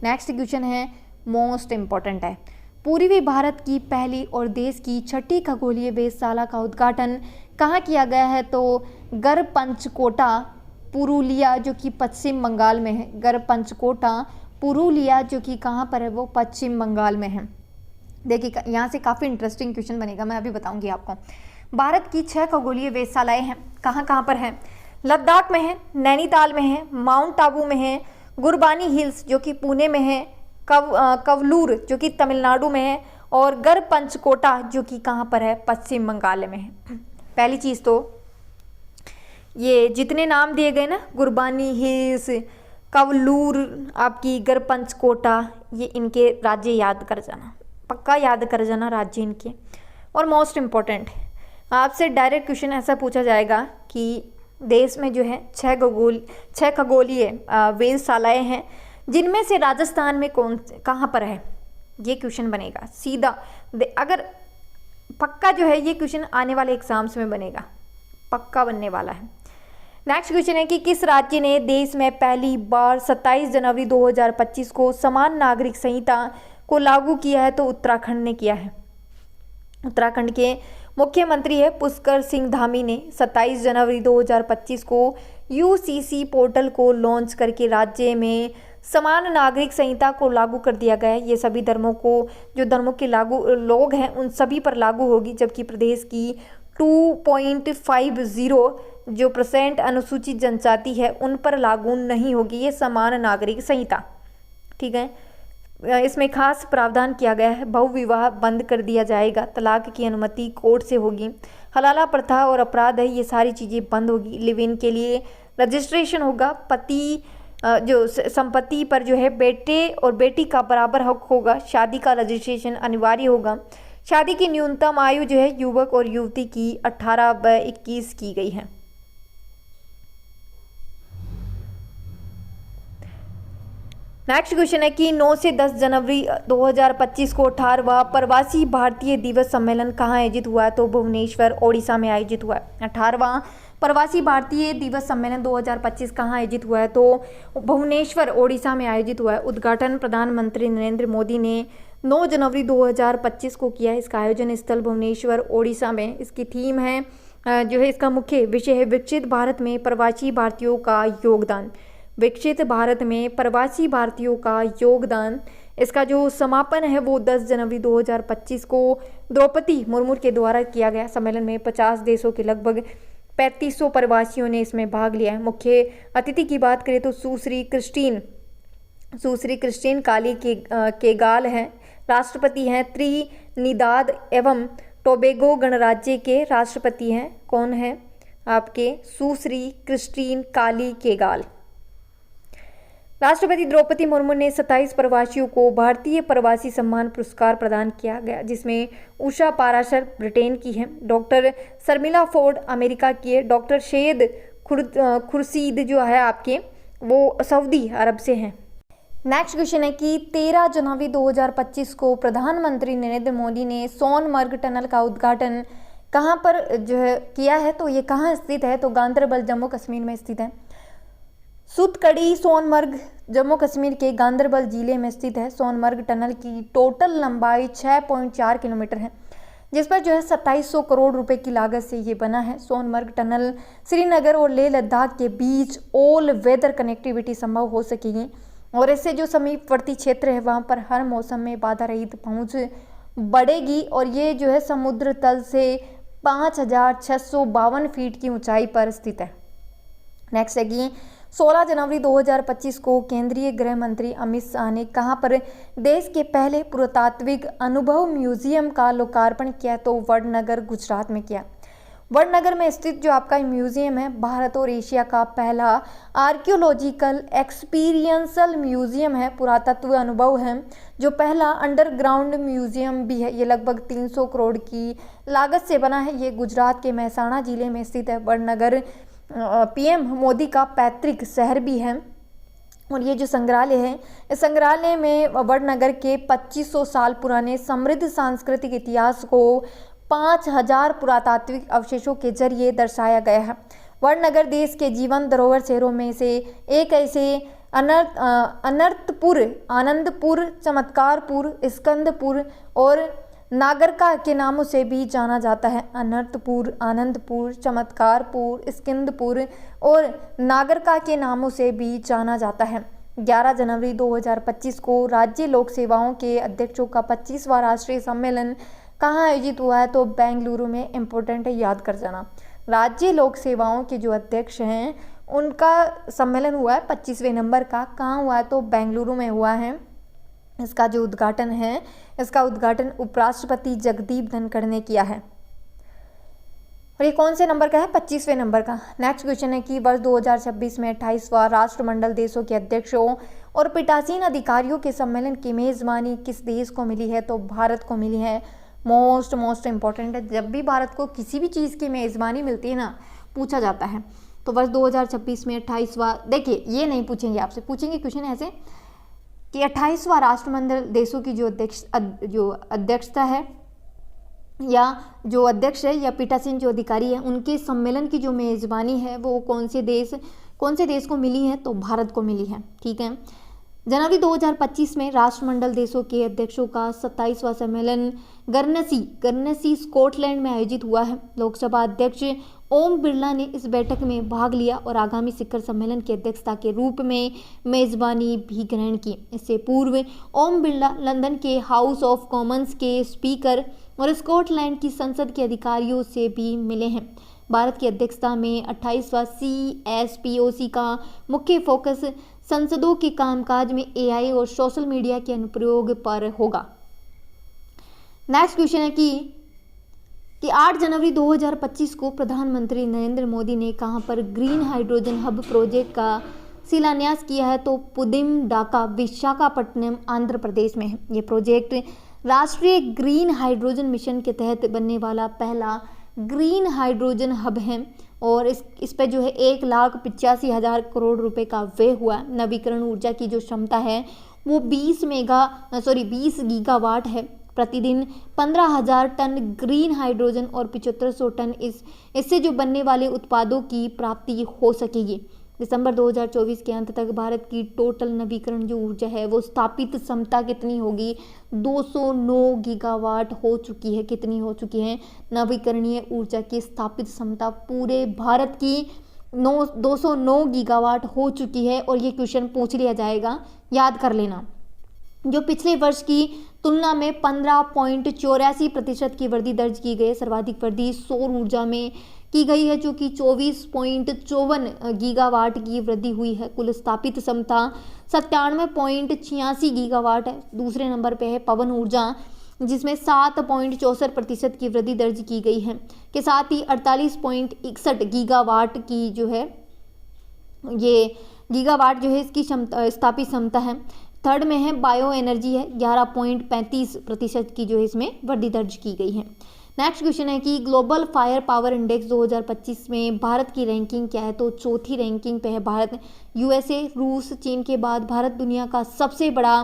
नेक्स्ट क्वेश्चन है मोस्ट इम्पॉर्टेंट है, पूर्वी भारत की पहली और देश की छठी खगोलीय वेधशाला का उद्घाटन कहाँ किया गया है, तो गढ़पंचकोटा पुरुलिया जो कि पश्चिम बंगाल में है। गढ़पंचकोटा पुरुलिया जो कि कहाँ पर है, वो पश्चिम बंगाल में है। देखिए यहाँ से काफ़ी इंटरेस्टिंग क्वेश्चन बनेगा, मैं अभी बताऊंगी आपको। भारत की 6 खगोलीय वेधशालाएं हैं, कहाँ कहाँ पर है, लद्दाख में है, नैनीताल में है, माउंट आबू में है, गुरबानी हिल्स जो कि पुणे में है, कवलूर जो कि तमिलनाडु में है, और गढ़पंचकोटा जो कि कहाँ पर है, पश्चिम बंगाल में है। पहली चीज़ तो ये जितने नाम दिए गए ना, गुरबानी हिल्स, कवलूर, आपकी गढ़पंचकोटा, ये इनके राज्य याद कर जाना, पक्का याद कर जाना राज्य इनके। और मोस्ट इम्पॉर्टेंट आपसे डायरेक्ट क्वेश्चन ऐसा पूछा जाएगा कि देश में जो है 6 खगोलीय वेधशालाएं हैं, जिनमें से राजस्थान में कहाँ पर है, ये क्वेश्चन बनेगा सीधा। अगर पक्का जो है ये क्वेश्चन आने वाले एग्जाम्स में बनेगा, पक्का बनने वाला है। नेक्स्ट क्वेश्चन है कि किस राज्य ने देश में पहली बार 27 जनवरी 2025 को समान नागरिक संहिता को लागू किया है, तो उत्तराखंड ने किया है। उत्तराखंड के मुख्यमंत्री है पुष्कर सिंह धामी ने 27 जनवरी 2025 को यूसीसी पोर्टल को लॉन्च करके राज्य में समान नागरिक संहिता को लागू कर दिया गया है। ये सभी धर्मों को, जो धर्मों के लोग हैं उन सभी पर लागू होगी, जबकि प्रदेश की 2.50% अनुसूचित जनजाति है उन पर लागू नहीं होगी ये समान नागरिक संहिता। ठीक है, इसमें खास प्रावधान किया गया है, बहुविवाह बंद कर दिया जाएगा, तलाक की अनुमति कोर्ट से होगी, हलाला प्रथा और अपराध है ये सारी चीज़ें बंद होगी, लिव इन के लिए रजिस्ट्रेशन होगा, पति जो संपत्ति पर जो है बेटे और बेटी का बराबर हक होगा, शादी का रजिस्ट्रेशन अनिवार्य होगा, शादी की न्यूनतम आयु जो है युवक और युवती की 18-21 की गई है। नेक्स्ट क्वेश्चन है कि 9 से 10 जनवरी 2025 को 18वां प्रवासी भारतीय दिवस सम्मेलन कहाँ आयोजित हुआ है, तो भुवनेश्वर ओडिशा में आयोजित हुआ है। 18वां प्रवासी भारतीय दिवस सम्मेलन 2025 कहाँ आयोजित हुआ है, तो भुवनेश्वर ओडिशा में आयोजित हुआ है। उद्घाटन प्रधानमंत्री नरेंद्र मोदी ने 9 जनवरी 2025 को किया है। इसका आयोजन स्थल भुवनेश्वर ओडिशा में। इसकी थीम है जो है, इसका मुख्य विषय है विकसित भारत में प्रवासी भारतीयों का योगदान। विकसित भारत में प्रवासी भारतीयों का योगदान। इसका जो समापन है वो 10 जनवरी 2025 को द्रौपदी मुर्मू के द्वारा किया गया। सम्मेलन में 50 देशों के लगभग 3500 प्रवासियों ने इसमें भाग लिया है। मुख्य अतिथि की बात करें तो सुश्री क्रिस्टीन काली केगाल हैं। राष्ट्रपति हैं त्रिनिदाद एवं टोबैगो गणराज्य के राष्ट्रपति हैं। कौन है आपके? सुश्री क्रिस्टीन काली केगाल। राष्ट्रपति द्रौपदी मुर्मू ने 27 प्रवासियों को भारतीय प्रवासी सम्मान पुरस्कार प्रदान किया गया, जिसमें उषा पाराशर ब्रिटेन की है, डॉक्टर शर्मिला फोर्ड अमेरिका की है, डॉक्टर सैयद खुर्शीद जो है आपके वो सऊदी अरब से हैं। नेक्स्ट क्वेश्चन है कि 13 जनवरी 2025 को प्रधानमंत्री नरेंद्र मोदी ने सोनमर्ग टनल का उद्घाटन कहाँ पर जो है किया है, तो ये कहाँ स्थित है, तो गांदरबल जम्मू कश्मीर में स्थित है। सुतकड़ी सोनमर्ग जम्मू कश्मीर के गांदरबल जिले में स्थित है। सोनमर्ग टनल की टोटल लंबाई 6.4 किलोमीटर है, जिस पर जो है 2700 करोड़ रुपए की लागत से ये बना है। सोनमर्ग टनल श्रीनगर और लेह लद्दाख के बीच ऑल वेदर कनेक्टिविटी संभव हो सकेगी और इससे जो समीपवर्ती क्षेत्र है वहाँ पर हर मौसम में बाधा रहित पहुँच बढ़ेगी और ये जो है समुद्र तल से 5652 फीट की ऊंचाई पर स्थित है। नेक्स्ट है कि 16 जनवरी 2025 को केंद्रीय गृह मंत्री अमित शाह ने कहां पर देश के पहले पुरातात्विक अनुभव म्यूजियम का लोकार्पण किया, तो वडनगर गुजरात में किया। वडनगर में स्थित जो आपका म्यूजियम है भारत और एशिया का पहला आर्कियोलॉजिकल एक्सपीरियंसल म्यूजियम है, पुरातत्व अनुभव है, जो पहला अंडरग्राउंड म्यूजियम भी है। ये लगभग 300 करोड़ की लागत से बना है। ये गुजरात के मेहसाणा जिले में स्थित है। वडनगर पीएम मोदी का पैतृक शहर भी है। और ये जो संग्रहालय है, इस संग्रहालय में वडनगर के 2500 साल पुराने समृद्ध सांस्कृतिक इतिहास को 5000 पुरातात्विक अवशेषों के जरिए दर्शाया गया है। वडनगर देश के जीवन धरोहर शहरों में से एक ऐसे अनर्थपुर, आनंदपुर, चमत्कारपुर, स्कंदपुर और नागरका के नामों से भी जाना जाता है। अनर्थपुर, आनंदपुर, चमत्कारपुर, स्कंदपुर और नागरका के नामों से भी जाना जाता है। 11 जनवरी 2025 को राज्य लोक सेवाओं के अध्यक्षों का 25वां राष्ट्रीय सम्मेलन कहाँ आयोजित हुआ है? तो बेंगलुरु में। इम्पोर्टेंट है, याद कर जाना। राज्य लोक सेवाओं के जो अध्यक्ष हैं उनका सम्मेलन हुआ है 25वें नंबर का। कहाँ हुआ है? तो बेंगलुरु में हुआ है। इसका जो उद्घाटन है, इसका उद्घाटन उपराष्ट्रपति जगदीप धनखड़ ने किया है। और ये कौन से नंबर का है? 25वें नंबर का। नेक्स्ट क्वेश्चन है कि वर्ष 2026 में 28वां राष्ट्रमंडल देशों के अध्यक्षों और पीठासीन अधिकारियों के सम्मेलन की मेज़बानी किस देश को मिली है? तो भारत को मिली है। मोस्ट इम्पॉर्टेंट है, जब भी भारत को किसी भी चीज़ की मेज़बानी मिलती है ना, पूछा जाता है। तो वर्ष 2026 में 28वां, देखिए ये नहीं पूछेंगे आपसे, पूछेंगे क्वेश्चन ऐसे कि 28वां राष्ट्रमंडल देशों की जो अध्यक्षता है या जो अध्यक्ष है या पीठासीन जो अधिकारी है, उनके सम्मेलन की जो मेज़बानी है वो कौन से देश को मिली है? तो भारत को मिली है। ठीक है। जनवरी 2025 में राष्ट्रमंडल देशों के अध्यक्षों का 27वां सम्मेलन गर्नसी स्कॉटलैंड में आयोजित हुआ है। लोकसभा अध्यक्ष ओम बिरला ने इस बैठक में भाग लिया और आगामी शिखर सम्मेलन की अध्यक्षता के रूप में मेज़बानी भी ग्रहण की। इससे पूर्व ओम बिरला लंदन के हाउस ऑफ कॉमन्स के स्पीकर और स्कॉटलैंड की संसद के अधिकारियों से भी मिले हैं। भारत की अध्यक्षता में 28वां CSPOC का मुख्य फोकस संसदों के कामकाज में AI और सोशल मीडिया के अनुप्रयोग पर होगा। नेक्स्ट क्वेश्चन है कि 8 जनवरी 2025 को प्रधानमंत्री नरेंद्र मोदी ने कहां पर ग्रीन हाइड्रोजन हब प्रोजेक्ट का शिलान्यास किया है? तो पुदिमडाका, विशाखापट्टनम, आंध्र प्रदेश में है। ये प्रोजेक्ट राष्ट्रीय ग्रीन हाइड्रोजन मिशन के तहत बनने वाला पहला ग्रीन हाइड्रोजन हब है और इस पे जो है 1,85,000 करोड़ रुपए का व्यय हुआ। नवीकरण ऊर्जा की जो क्षमता है वो 20 गीगावाट है। प्रतिदिन 15,000 टन ग्रीन हाइड्रोजन और 7500 टन इससे जो बनने वाले उत्पादों की प्राप्ति हो सकेगी। दिसंबर 2024 के अंत तक भारत की टोटल नवीकरण जो ऊर्जा है वो स्थापित क्षमता कितनी होगी? 209 गीगावाट हो चुकी है। कितनी हो चुकी है? नवीकरणीय ऊर्जा की स्थापित क्षमता पूरे भारत की 209 गीगावाट हो चुकी है। और ये क्वेश्चन पूछ लिया जाएगा, याद कर लेना। जो पिछले वर्ष की तुलना में 15.84% की वृद्धि दर्ज की गई। सर्वाधिक वृद्धि सौर ऊर्जा में की गई है, जो कि 24.54 गीगावाट की वृद्धि हुई है। कुल स्थापित क्षमता 97.86 गीगावाट है। दूसरे नंबर पे है पवन ऊर्जा, जिसमें 7.64% की वृद्धि दर्ज की गई है। के साथ ही 48.61 गीगावाट की जो है इसकी क्षमता, स्थापित क्षमता है। थर्ड में है बायो एनर्जी है, 11.35% की जो है इसमें वृद्धि दर्ज की गई है। नेक्स्ट क्वेश्चन है कि ग्लोबल फायर पावर इंडेक्स 2025 में भारत की रैंकिंग क्या है? तो चौथी रैंकिंग पे है भारत। USA, रूस, चीन के बाद भारत दुनिया का सबसे बड़ा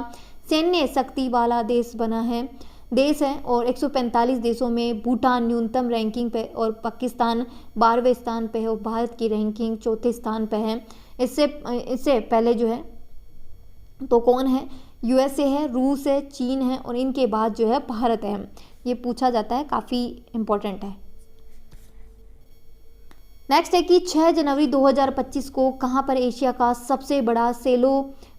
सैन्य शक्ति वाला देश है और 145 देशों में भूटान न्यूनतम रैंकिंग पे और पाकिस्तान 12वें स्थान पे है और भारत की रैंकिंग चौथे स्थान पे है। इससे पहले जो है तो कौन है? USA है, रूस है, चीन है और इनके बाद जो है भारत है। ये पूछा जाता है, काफ़ी इम्पोर्टेंट है। नेक्स्ट है कि 6 जनवरी 2025 को कहाँ पर एशिया का सबसे बड़ा सेलो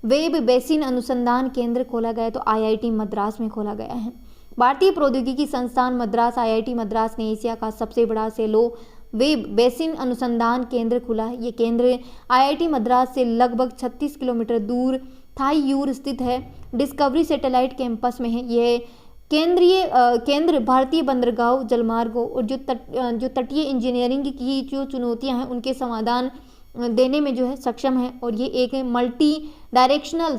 वेब बेसिन अनुसंधान केंद्र खोला गया? तो IIT मद्रास में खोला गया है। भारतीय प्रौद्योगिकी संस्थान मद्रास IIT मद्रास ने एशिया का सबसे बड़ा सेलो वेब बेसिन अनुसंधान केंद्र खुला है। ये केंद्र IIT मद्रास से लगभग 36 किलोमीटर दूर थाईयूर स्थित है। डिस्कवरी सैटेलाइट कैंपस में है। यह केंद्र भारतीय बंदरगाह, जलमार्गों और जो तटीय इंजीनियरिंग की जो चुनौतियां हैं उनके समाधान देने में जो है सक्षम है। और ये एक मल्टी डायरेक्शनल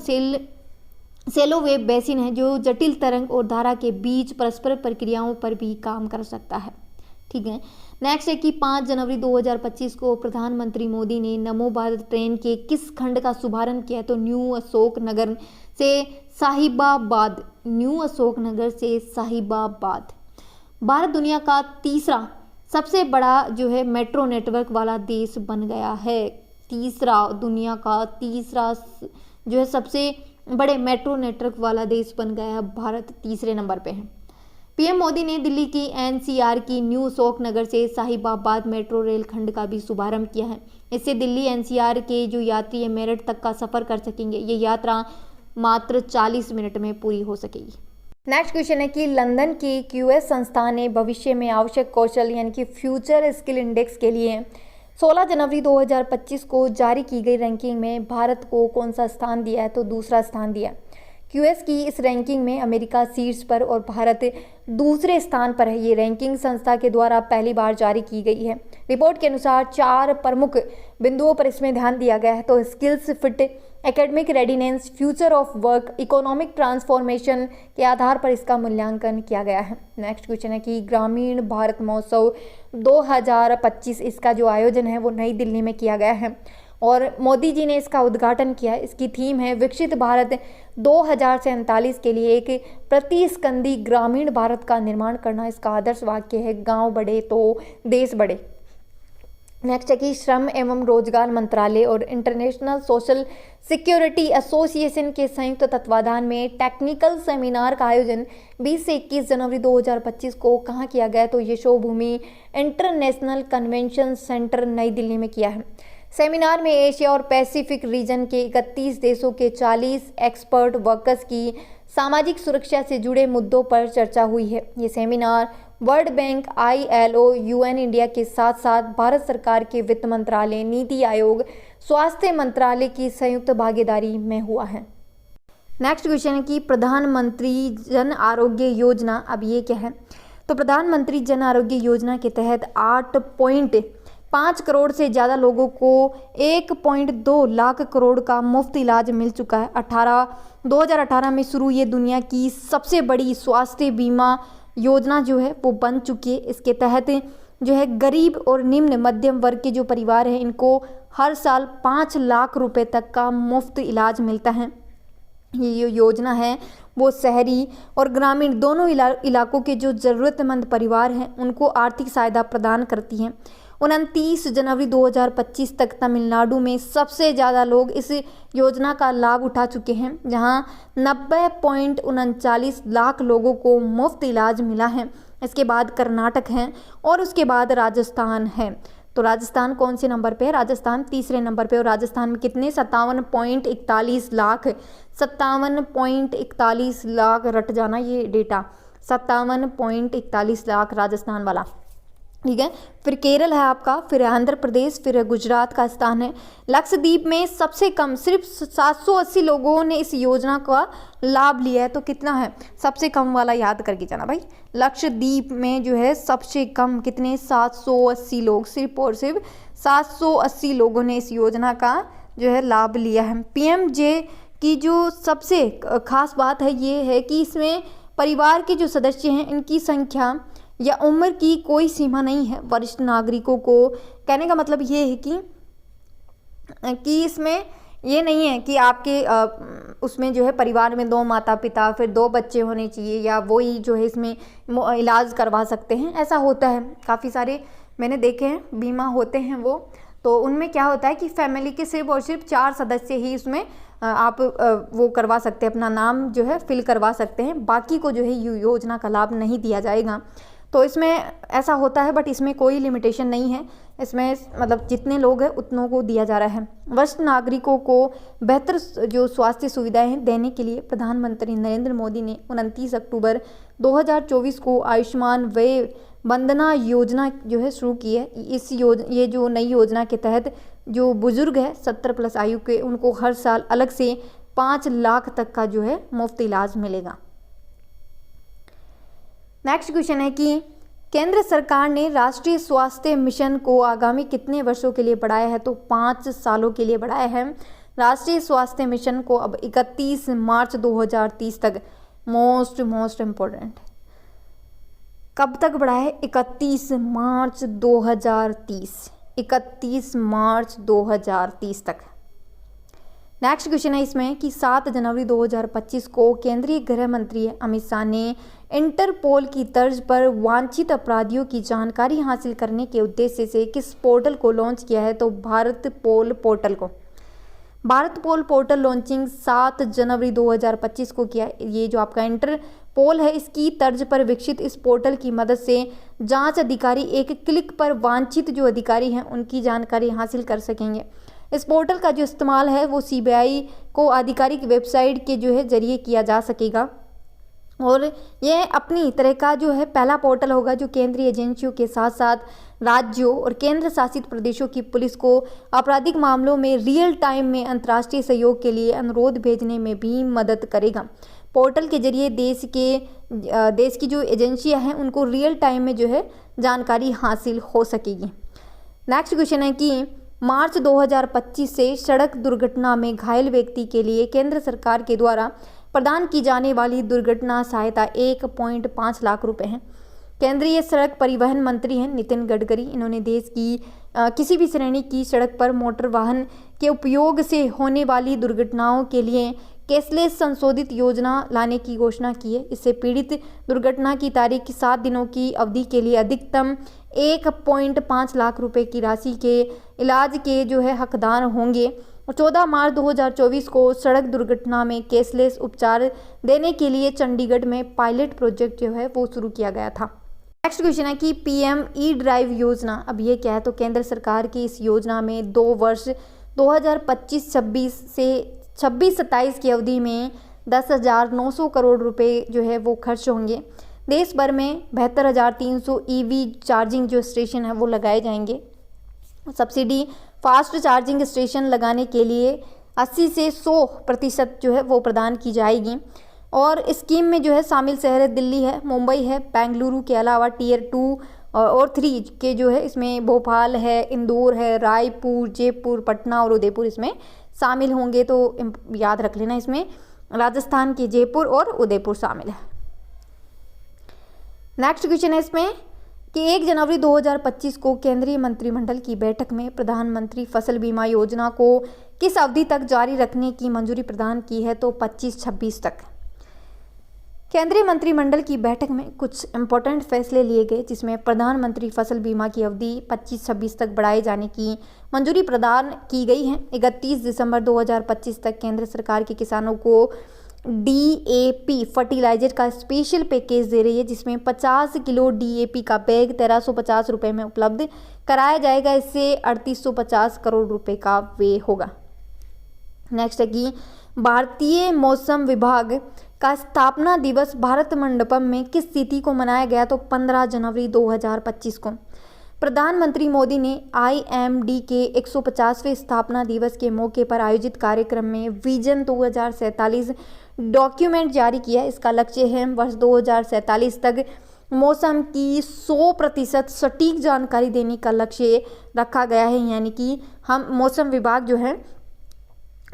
सेलो वेव बेसिन है जो जटिल तरंग और धारा के बीच परस्पर प्रक्रियाओं पर भी काम कर सकता है। ठीक है। नेक्स्ट है कि 5 जनवरी 2025 को प्रधानमंत्री मोदी ने नमो भारत ट्रेन के किस खंड का शुभारंभ किया? तो न्यू अशोक नगर से साहिबाबाद। न्यू अशोक नगर से साहिबाबाद। भारत दुनिया का तीसरा सबसे बड़ा जो है मेट्रो नेटवर्क वाला देश बन गया है। दुनिया का तीसरा जो है सबसे बड़े मेट्रो नेटवर्क वाला देश बन गया है भारत, तीसरे नंबर पे है। पीएम मोदी ने दिल्ली की एनसीआर की न्यू अशोक नगर से साहिबाबाद मेट्रो रेल खंड का भी शुभारंभ किया है। इससे दिल्ली एनसीआर के जो यात्री है मेरठ तक का सफर कर सकेंगे। ये यात्रा मात्र 40 मिनट में पूरी हो सकेगी। नेक्स्ट क्वेश्चन है कि लंदन की क्यूएस संस्थान ने भविष्य में आवश्यक कौशल यानी कि फ्यूचर स्किल इंडेक्स के लिए 16 जनवरी 2025 को जारी की गई रैंकिंग में भारत को कौन सा स्थान दिया है? तो दूसरा स्थान दिया। क्यूएस की इस रैंकिंग में अमेरिका शीर्ष पर और भारत दूसरे स्थान पर है। ये रैंकिंग संस्था के द्वारा पहली बार जारी की गई है। रिपोर्ट के अनुसार 4 प्रमुख बिंदुओं पर इसमें ध्यान दिया गया है। तो skills fit, academic readiness, future of work, economic transformation के आधार पर इसका मूल्यांकन किया गया है। नेक्स्ट क्वेश्चन है कि ग्रामीण भारत महोत्सव 2025 इसका जो आयोजन है वो नई दिल्ली में किया गया है और मोदी जी ने इसका उद्घाटन किया। इसकी थीम है विकसित भारत 2047 के लिए एक प्रतिस्कंदी ग्रामीण भारत का निर्माण करना। इसका आदर्श वाक्य है गांव बढ़े तो देश बढ़े। नेक्स्ट है कि श्रम एवं रोजगार मंत्रालय और इंटरनेशनल सोशल सिक्योरिटी एसोसिएशन के संयुक्त तत्वाधान में टेक्निकल सेमिनार का आयोजन 20 से 21 जनवरी 2025 को कहाँ किया गया? तो यशोभूमि इंटरनेशनल कन्वेंशन सेंटर नई दिल्ली में किया है। सेमिनार में एशिया और पैसिफिक रीजन के 31 देशों के 40 एक्सपर्ट वर्कर्स की सामाजिक सुरक्षा से जुड़े मुद्दों पर चर्चा हुई है। ये seminar world bank, ILO, UN India के साथ साथ भारत सरकार के वित्त मंत्रालय, नीति आयोग, स्वास्थ्य मंत्रालय की संयुक्त भागीदारी में हुआ है। नेक्स्ट क्वेश्चन है कि प्रधानमंत्री जन आरोग्य योजना, अब ये क्या है? तो प्रधानमंत्री जन आरोग्य योजना के तहत 8.5 करोड़ से ज़्यादा लोगों को 1.2 लाख करोड़ का मुफ्त इलाज मिल चुका है। 2018 में शुरू ये दुनिया की सबसे बड़ी स्वास्थ्य बीमा योजना जो है वो बन चुकी है। इसके तहत जो है गरीब और निम्न मध्यम वर्ग के जो परिवार हैं इनको हर साल 5 लाख रुपए तक का मुफ्त इलाज मिलता है। ये योजना है वो शहरी और ग्रामीण दोनों इलाकों के जो ज़रूरतमंद परिवार हैं उनको आर्थिक सहायता प्रदान करती हैं। 29 जनवरी 2025 तक तमिलनाडु में सबसे ज़्यादा लोग इस योजना का लाभ उठा चुके हैं, जहां 90.39 लाख लोगों को मुफ्त इलाज मिला है। इसके बाद कर्नाटक है और उसके बाद राजस्थान है। तो राजस्थान कौन से नंबर पे है? राजस्थान तीसरे नंबर पे। और राजस्थान में कितने? 57.41 लाख। 57.41 लाख, रट जाना ये डेटा, 57.41 लाख राजस्थान वाला। ठीक है। फिर केरल है आपका, फिर आंध्र प्रदेश, फिर गुजरात का स्थान है। लक्षद्वीप में सबसे कम सिर्फ 780 लोगों ने इस योजना का लाभ लिया है। तो कितना है? सबसे कम वाला याद करके जाना भाई। लक्षद्वीप में जो है सबसे कम कितने? 780 लोग, सिर्फ और सिर्फ 780 लोगों ने इस योजना का जो है लाभ लिया है। PMJ की जो सबसे खास बात है ये है कि इसमें परिवार के जो सदस्य हैं इनकी संख्या या उम्र की कोई सीमा नहीं है। वरिष्ठ नागरिकों को, कहने का मतलब ये है कि इसमें ये नहीं है कि आपके उसमें जो है परिवार में 2 माता पिता फिर 2 बच्चे होने चाहिए या वही जो है इसमें इलाज करवा सकते हैं। ऐसा होता है, काफ़ी सारे मैंने देखे हैं बीमा होते हैं वो, तो उनमें क्या होता है कि फैमिली के सिर्फ और सिर्फ 4 सदस्य ही उसमें आप वो करवा सकते हैं, अपना नाम जो है फिल करवा सकते हैं। बाकी को जो है योजना का लाभ नहीं दिया जाएगा। तो इसमें ऐसा होता है, बट इसमें कोई लिमिटेशन नहीं है। इसमें मतलब जितने लोग हैं उतनों को दिया जा रहा है। वरिष्ठ नागरिकों को बेहतर जो स्वास्थ्य सुविधाएं देने के लिए प्रधानमंत्री नरेंद्र मोदी ने 29 अक्टूबर 2024 को आयुष्मान वय वंदना योजना जो है शुरू की है। ये जो नई योजना के तहत जो बुजुर्ग है 70+ आयु के, उनको हर साल अलग से 5 लाख तक का जो है मुफ्त इलाज मिलेगा। नेक्स्ट क्वेश्चन है कि केंद्र सरकार ने राष्ट्रीय स्वास्थ्य मिशन को आगामी कितने वर्षों के लिए बढ़ाया है? तो 5 सालों के लिए बढ़ाया है राष्ट्रीय स्वास्थ्य मिशन को अब 31 मार्च 2030 तक। मोस्ट इम्पोर्टेंट, कब तक बढ़ाया है? 31 मार्च 2030, 31 मार्च 2030 तक। नेक्स्ट क्वेश्चन है इसमें कि 7 जनवरी 2025 को केंद्रीय गृह मंत्री अमित शाह ने इंटरपोल की तर्ज पर वांछित अपराधियों की जानकारी हासिल करने के उद्देश्य से किस पोर्टल को लॉन्च किया है? तो भारत पोल पोर्टल को। भारत पोल पोर्टल लॉन्चिंग 7 जनवरी 2025 को किया। ये जो आपका इंटरपोल है, इसकी तर्ज पर विकसित इस पोर्टल की मदद से जांच अधिकारी एक क्लिक पर वांछित जो अधिकारी हैं उनकी जानकारी हासिल कर सकेंगे। इस पोर्टल का जो इस्तेमाल है वो सीबीआई को आधिकारिक वेबसाइट के जो है जरिए किया जा सकेगा और यह अपनी तरह का जो है पहला पोर्टल होगा जो केंद्रीय एजेंसियों के साथ साथ राज्यों और केंद्र शासित प्रदेशों की पुलिस को आपराधिक मामलों में रियल टाइम में अंतर्राष्ट्रीय सहयोग के लिए अनुरोध भेजने में भी मदद करेगा। पोर्टल के जरिए देश की जो एजेंसियां हैं उनको रियल टाइम में जो है जानकारी हासिल हो सकेगी। नेक्स्ट क्वेश्चन है कि मार्च 2025 से सड़क दुर्घटना में घायल व्यक्ति के लिए केंद्र सरकार के द्वारा प्रदान की जाने वाली दुर्घटना सहायता 1.5 लाख रुपए है। केंद्रीय सड़क परिवहन मंत्री हैं नितिन गडकरी। इन्होंने देश की किसी भी श्रेणी की सड़क पर मोटर वाहन के उपयोग से होने वाली दुर्घटनाओं के लिए कैशलेस संशोधित योजना लाने की घोषणा की है। इससे पीड़ित दुर्घटना की तारीख 7 दिनों की अवधि के लिए अधिकतम 1.5 लाख रुपए की राशि के इलाज के जो है हकदार होंगे। और 14 मार्च 2024 को सड़क दुर्घटना में कैशलेस उपचार देने के लिए चंडीगढ़ में पायलट प्रोजेक्ट जो है वो शुरू किया गया था। नेक्स्ट क्वेश्चन है कि पीएम ई ड्राइव योजना अब ये क्या है? तो केंद्र सरकार की इस योजना में 2 वर्ष 2025-26 से 26-27 की अवधि में 10,900 करोड़ रुपए जो है वो खर्च होंगे। देश भर में 72,300 ईवी चार्जिंग जो स्टेशन है वो लगाए जाएंगे। सब्सिडी फास्ट चार्जिंग स्टेशन लगाने के लिए 80 से 100% जो है वो प्रदान की जाएगी। और स्कीम में जो है शामिल शहर दिल्ली है, मुंबई है, बेंगलुरु के अलावा टियर 2 और 3 के जो है इसमें भोपाल है, इंदौर है, रायपुर, जयपुर, पटना और उदयपुर इसमें शामिल होंगे। तो याद रख लेना, इसमें राजस्थान के जयपुर और उदयपुर शामिल है। नेक्स्ट क्वेश्चन है इसमें कि 1 जनवरी 2025 को केंद्रीय मंत्रिमंडल की बैठक में प्रधानमंत्री फसल बीमा योजना को किस अवधि तक जारी रखने की मंजूरी प्रदान की है? तो 25-26 तक। केंद्रीय मंत्रिमंडल की बैठक में कुछ इंपॉर्टेंट फैसले लिए गए जिसमें प्रधानमंत्री फसल बीमा की अवधि 25-26 तक बढ़ाए जाने की मंजूरी प्रदान की गई है। 31 दिसंबर 2025 तक केंद्र सरकार के किसानों को डीएपी फर्टिलाइजर का स्पेशल पैकेज दे रही है जिसमें 50 किलो डीएपी का बैग 1350 रुपये में उपलब्ध कराया जाएगा। इससे 3850 करोड़ रुपए का व्यय होगा। नेक्स्ट है कि भारतीय मौसम विभाग का स्थापना दिवस भारत मंडपम में किस तिथि को मनाया गया? तो 15 जनवरी 2025 को। प्रधानमंत्री मोदी ने आईएमडी के 150वें स्थापना दिवस के मौके पर आयोजित कार्यक्रम में विजन 2047 डॉक्यूमेंट जारी किया। इसका लक्ष्य है वर्ष 2047 तक मौसम की 100% सटीक जानकारी देने का लक्ष्य रखा गया है। यानी कि हम मौसम विभाग जो है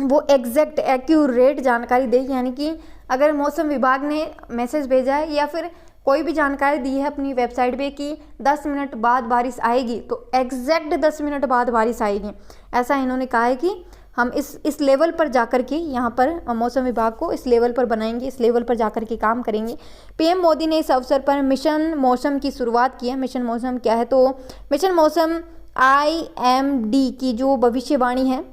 वो एग्जैक्ट एक्यूरेट जानकारी दे, यानी कि अगर मौसम विभाग ने मैसेज भेजा है या फिर कोई भी जानकारी दी है अपनी वेबसाइट पे कि 10 मिनट बाद बारिश आएगी तो एग्जैक्ट 10 मिनट बाद बारिश आएगी, ऐसा इन्होंने कहा है कि हम इस लेवल पर जाकर के यहाँ पर मौसम विभाग को इस लेवल पर बनाएंगे, इस लेवल पर जाकर के काम करेंगे। पीएम मोदी ने इस अवसर पर मिशन मौसम की शुरुआत की है। मिशन मौसम क्या है? तो मिशन मौसम आईएमडी की जो भविष्यवाणी है,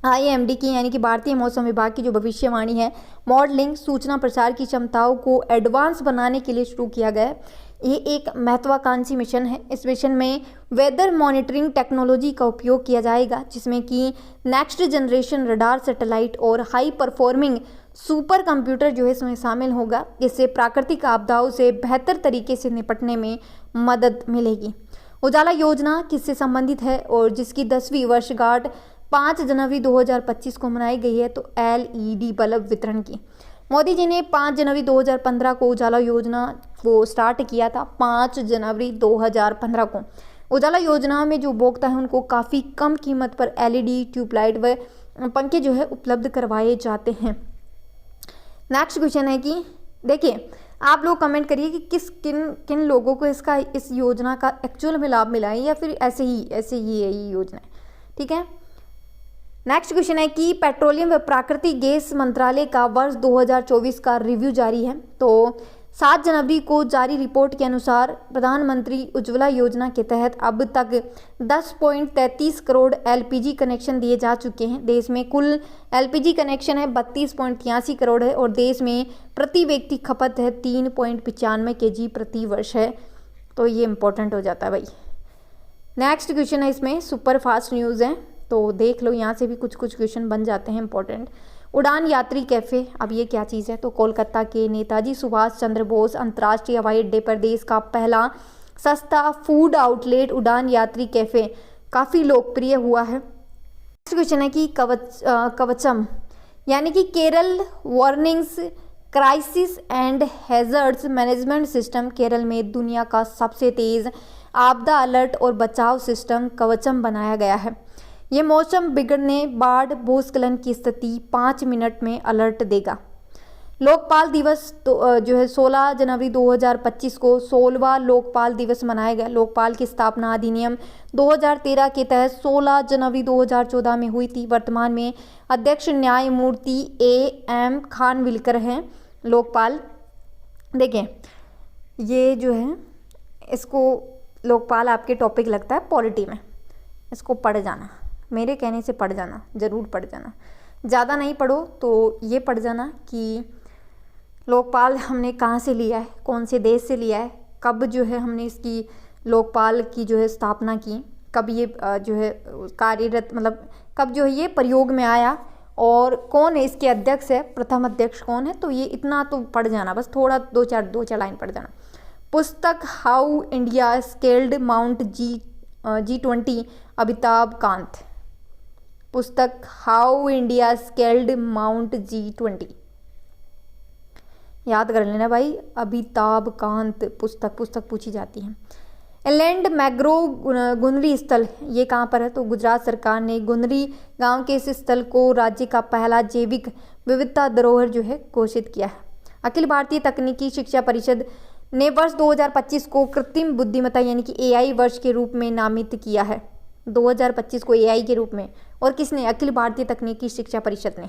आईएमडी की यानी कि भारतीय मौसम विभाग की जो भविष्यवाणी है, मॉडलिंग, सूचना प्रसार की क्षमताओं को एडवांस बनाने के लिए शुरू किया गया है। ये एक महत्वाकांक्षी मिशन है। इस मिशन में वेदर मॉनिटरिंग टेक्नोलॉजी का उपयोग किया जाएगा जिसमें कि नेक्स्ट जनरेशन रडार सैटेलाइट और हाई परफॉर्मिंग सुपर कंप्यूटर जो है इसमें शामिल होगा। इससे प्राकृतिक आपदाओं से बेहतर तरीके से निपटने में मदद मिलेगी। उजाला योजना किससे संबंधित है और जिसकी 10वीं वर्षगांठ 5 जनवरी 2025 को मनाई गई है? तो एलईडी बल्ब वितरण की। मोदी जी ने 5 जनवरी 2015 को उजाला योजना को स्टार्ट किया था। 5 जनवरी 2015 को उजाला योजना में जो उपभोक्ता हैं उनको काफ़ी कम कीमत पर एलईडी ट्यूबलाइट व पंखे जो है उपलब्ध करवाए जाते हैं। नेक्स्ट क्वेश्चन है कि देखिए, आप लोग कमेंट करिए कि किन लोगों को इस योजना का एक्चुअल में लाभ मिला है या फिर ऐसे ही है ये योजना, ठीक है। नेक्स्ट क्वेश्चन है कि पेट्रोलियम व प्राकृतिक गैस मंत्रालय का वर्ष 2024 का रिव्यू जारी है। तो 7 जनवरी को जारी रिपोर्ट के अनुसार प्रधानमंत्री उज्ज्वला योजना के तहत अब तक 10.33 करोड़ एलपीजी कनेक्शन दिए जा चुके हैं। देश में कुल एलपीजी कनेक्शन है 32.83 करोड़ है और देश में प्रति व्यक्ति खपत है 3.95 केजी प्रति वर्ष है। तो ये इंपॉर्टेंट हो जाता है भाई। नेक्स्ट क्वेश्चन है, इसमें सुपर फास्ट न्यूज़ है, तो देख लो, यहाँ से भी कुछ क्वेश्चन बन जाते हैं इंपॉर्टेंट। उड़ान यात्री कैफ़े, अब ये क्या चीज़ है? तो कोलकाता के नेताजी सुभाष चंद्र बोस अंतर्राष्ट्रीय हवाई अड्डे पर देश का पहला सस्ता फूड आउटलेट उड़ान यात्री कैफ़े काफ़ी लोकप्रिय हुआ है। नेक्स्ट क्वेश्चन है कि कवचम यानी कि Kerala warnings crisis and hazards management system Kerala में दुनिया का सबसे तेज़ आपदा अलर्ट और बचाव सिस्टम कवचम बनाया गया है। ये मौसम बिगड़ने, बाढ़, भूस्खलन की स्थिति 5 मिनट में अलर्ट देगा। लोकपाल दिवस तो जो है 16 जनवरी 2025 को 16वां लोकपाल दिवस मनाया गया। लोकपाल की स्थापना अधिनियम 2013 के तहत 16 जनवरी 2014 में हुई थी। वर्तमान में अध्यक्ष न्यायमूर्ति AM खानविलकर हैं। लोकपाल देखें, ये जो है इसको लोकपाल आपके टॉपिक लगता है पॉलिटी में, इसको पढ़ जाना, मेरे कहने से पढ़ जाना, ज़रूर पढ़ जाना। ज़्यादा नहीं पढ़ो तो ये पढ़ जाना कि लोकपाल हमने कहाँ से लिया है, कौन से देश से लिया है, कब जो है हमने इसकी लोकपाल की जो है स्थापना की, कब ये जो है कार्यरत, मतलब कब जो है ये प्रयोग में आया और कौन है इसके अध्यक्ष है, प्रथम अध्यक्ष कौन है। तो ये इतना तो पढ़ जाना, बस थोड़ा दो चार लाइन पढ़ जाना। पुस्तक how India scaled mount G20 Amitabh Kant. पुस्तक how India scaled mount G20 याद कर लेना भाई, अमिताभ कांत पुस्तक पूछी जाती है। एलैंड मैग्रोव गुनरी स्थल, ये कहाँ पर है? तो गुजरात सरकार ने गुनरी गांव के इस स्थल को राज्य का पहला जैविक विविधता धरोहर जो है घोषित किया है। अखिल भारतीय तकनीकी शिक्षा परिषद ने वर्ष 2025 को कृत्रिम बुद्धिमत्ता यानी कि AI वर्ष के रूप में नामित किया है। 2025 को AI के रूप में, और किसने? अखिल भारतीय तकनीकी शिक्षा परिषद ने।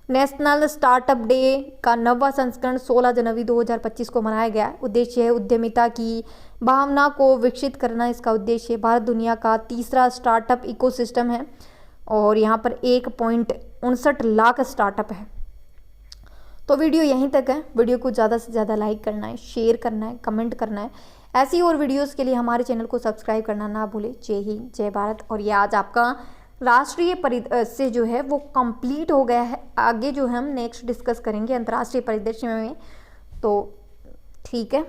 नेशनल स्टार्टअप डे का 9वां संस्करण 16 जनवरी 2025 को मनाया गया। उद्देश्य है उद्यमिता की भावना को विकसित करना। इसका उद्देश्य भारत दुनिया का तीसरा स्टार्टअप इकोसिस्टम है और यहाँ पर 1.59 लाख स्टार्टअप है। तो वीडियो यहीं तक है। वीडियो को ज़्यादा से ज़्यादा लाइक करना है, शेयर करना है, कमेंट करना है। ऐसी और वीडियोस के लिए हमारे चैनल को सब्सक्राइब करना ना भूलें। जय हिंद, जय भारत। और ये आज आपका राष्ट्रीय से जो है वो कंप्लीट हो गया है। आगे जो है हम नेक्स्ट डिस्कस करेंगे अंतर्राष्ट्रीय परिदृश्य में, तो ठीक है।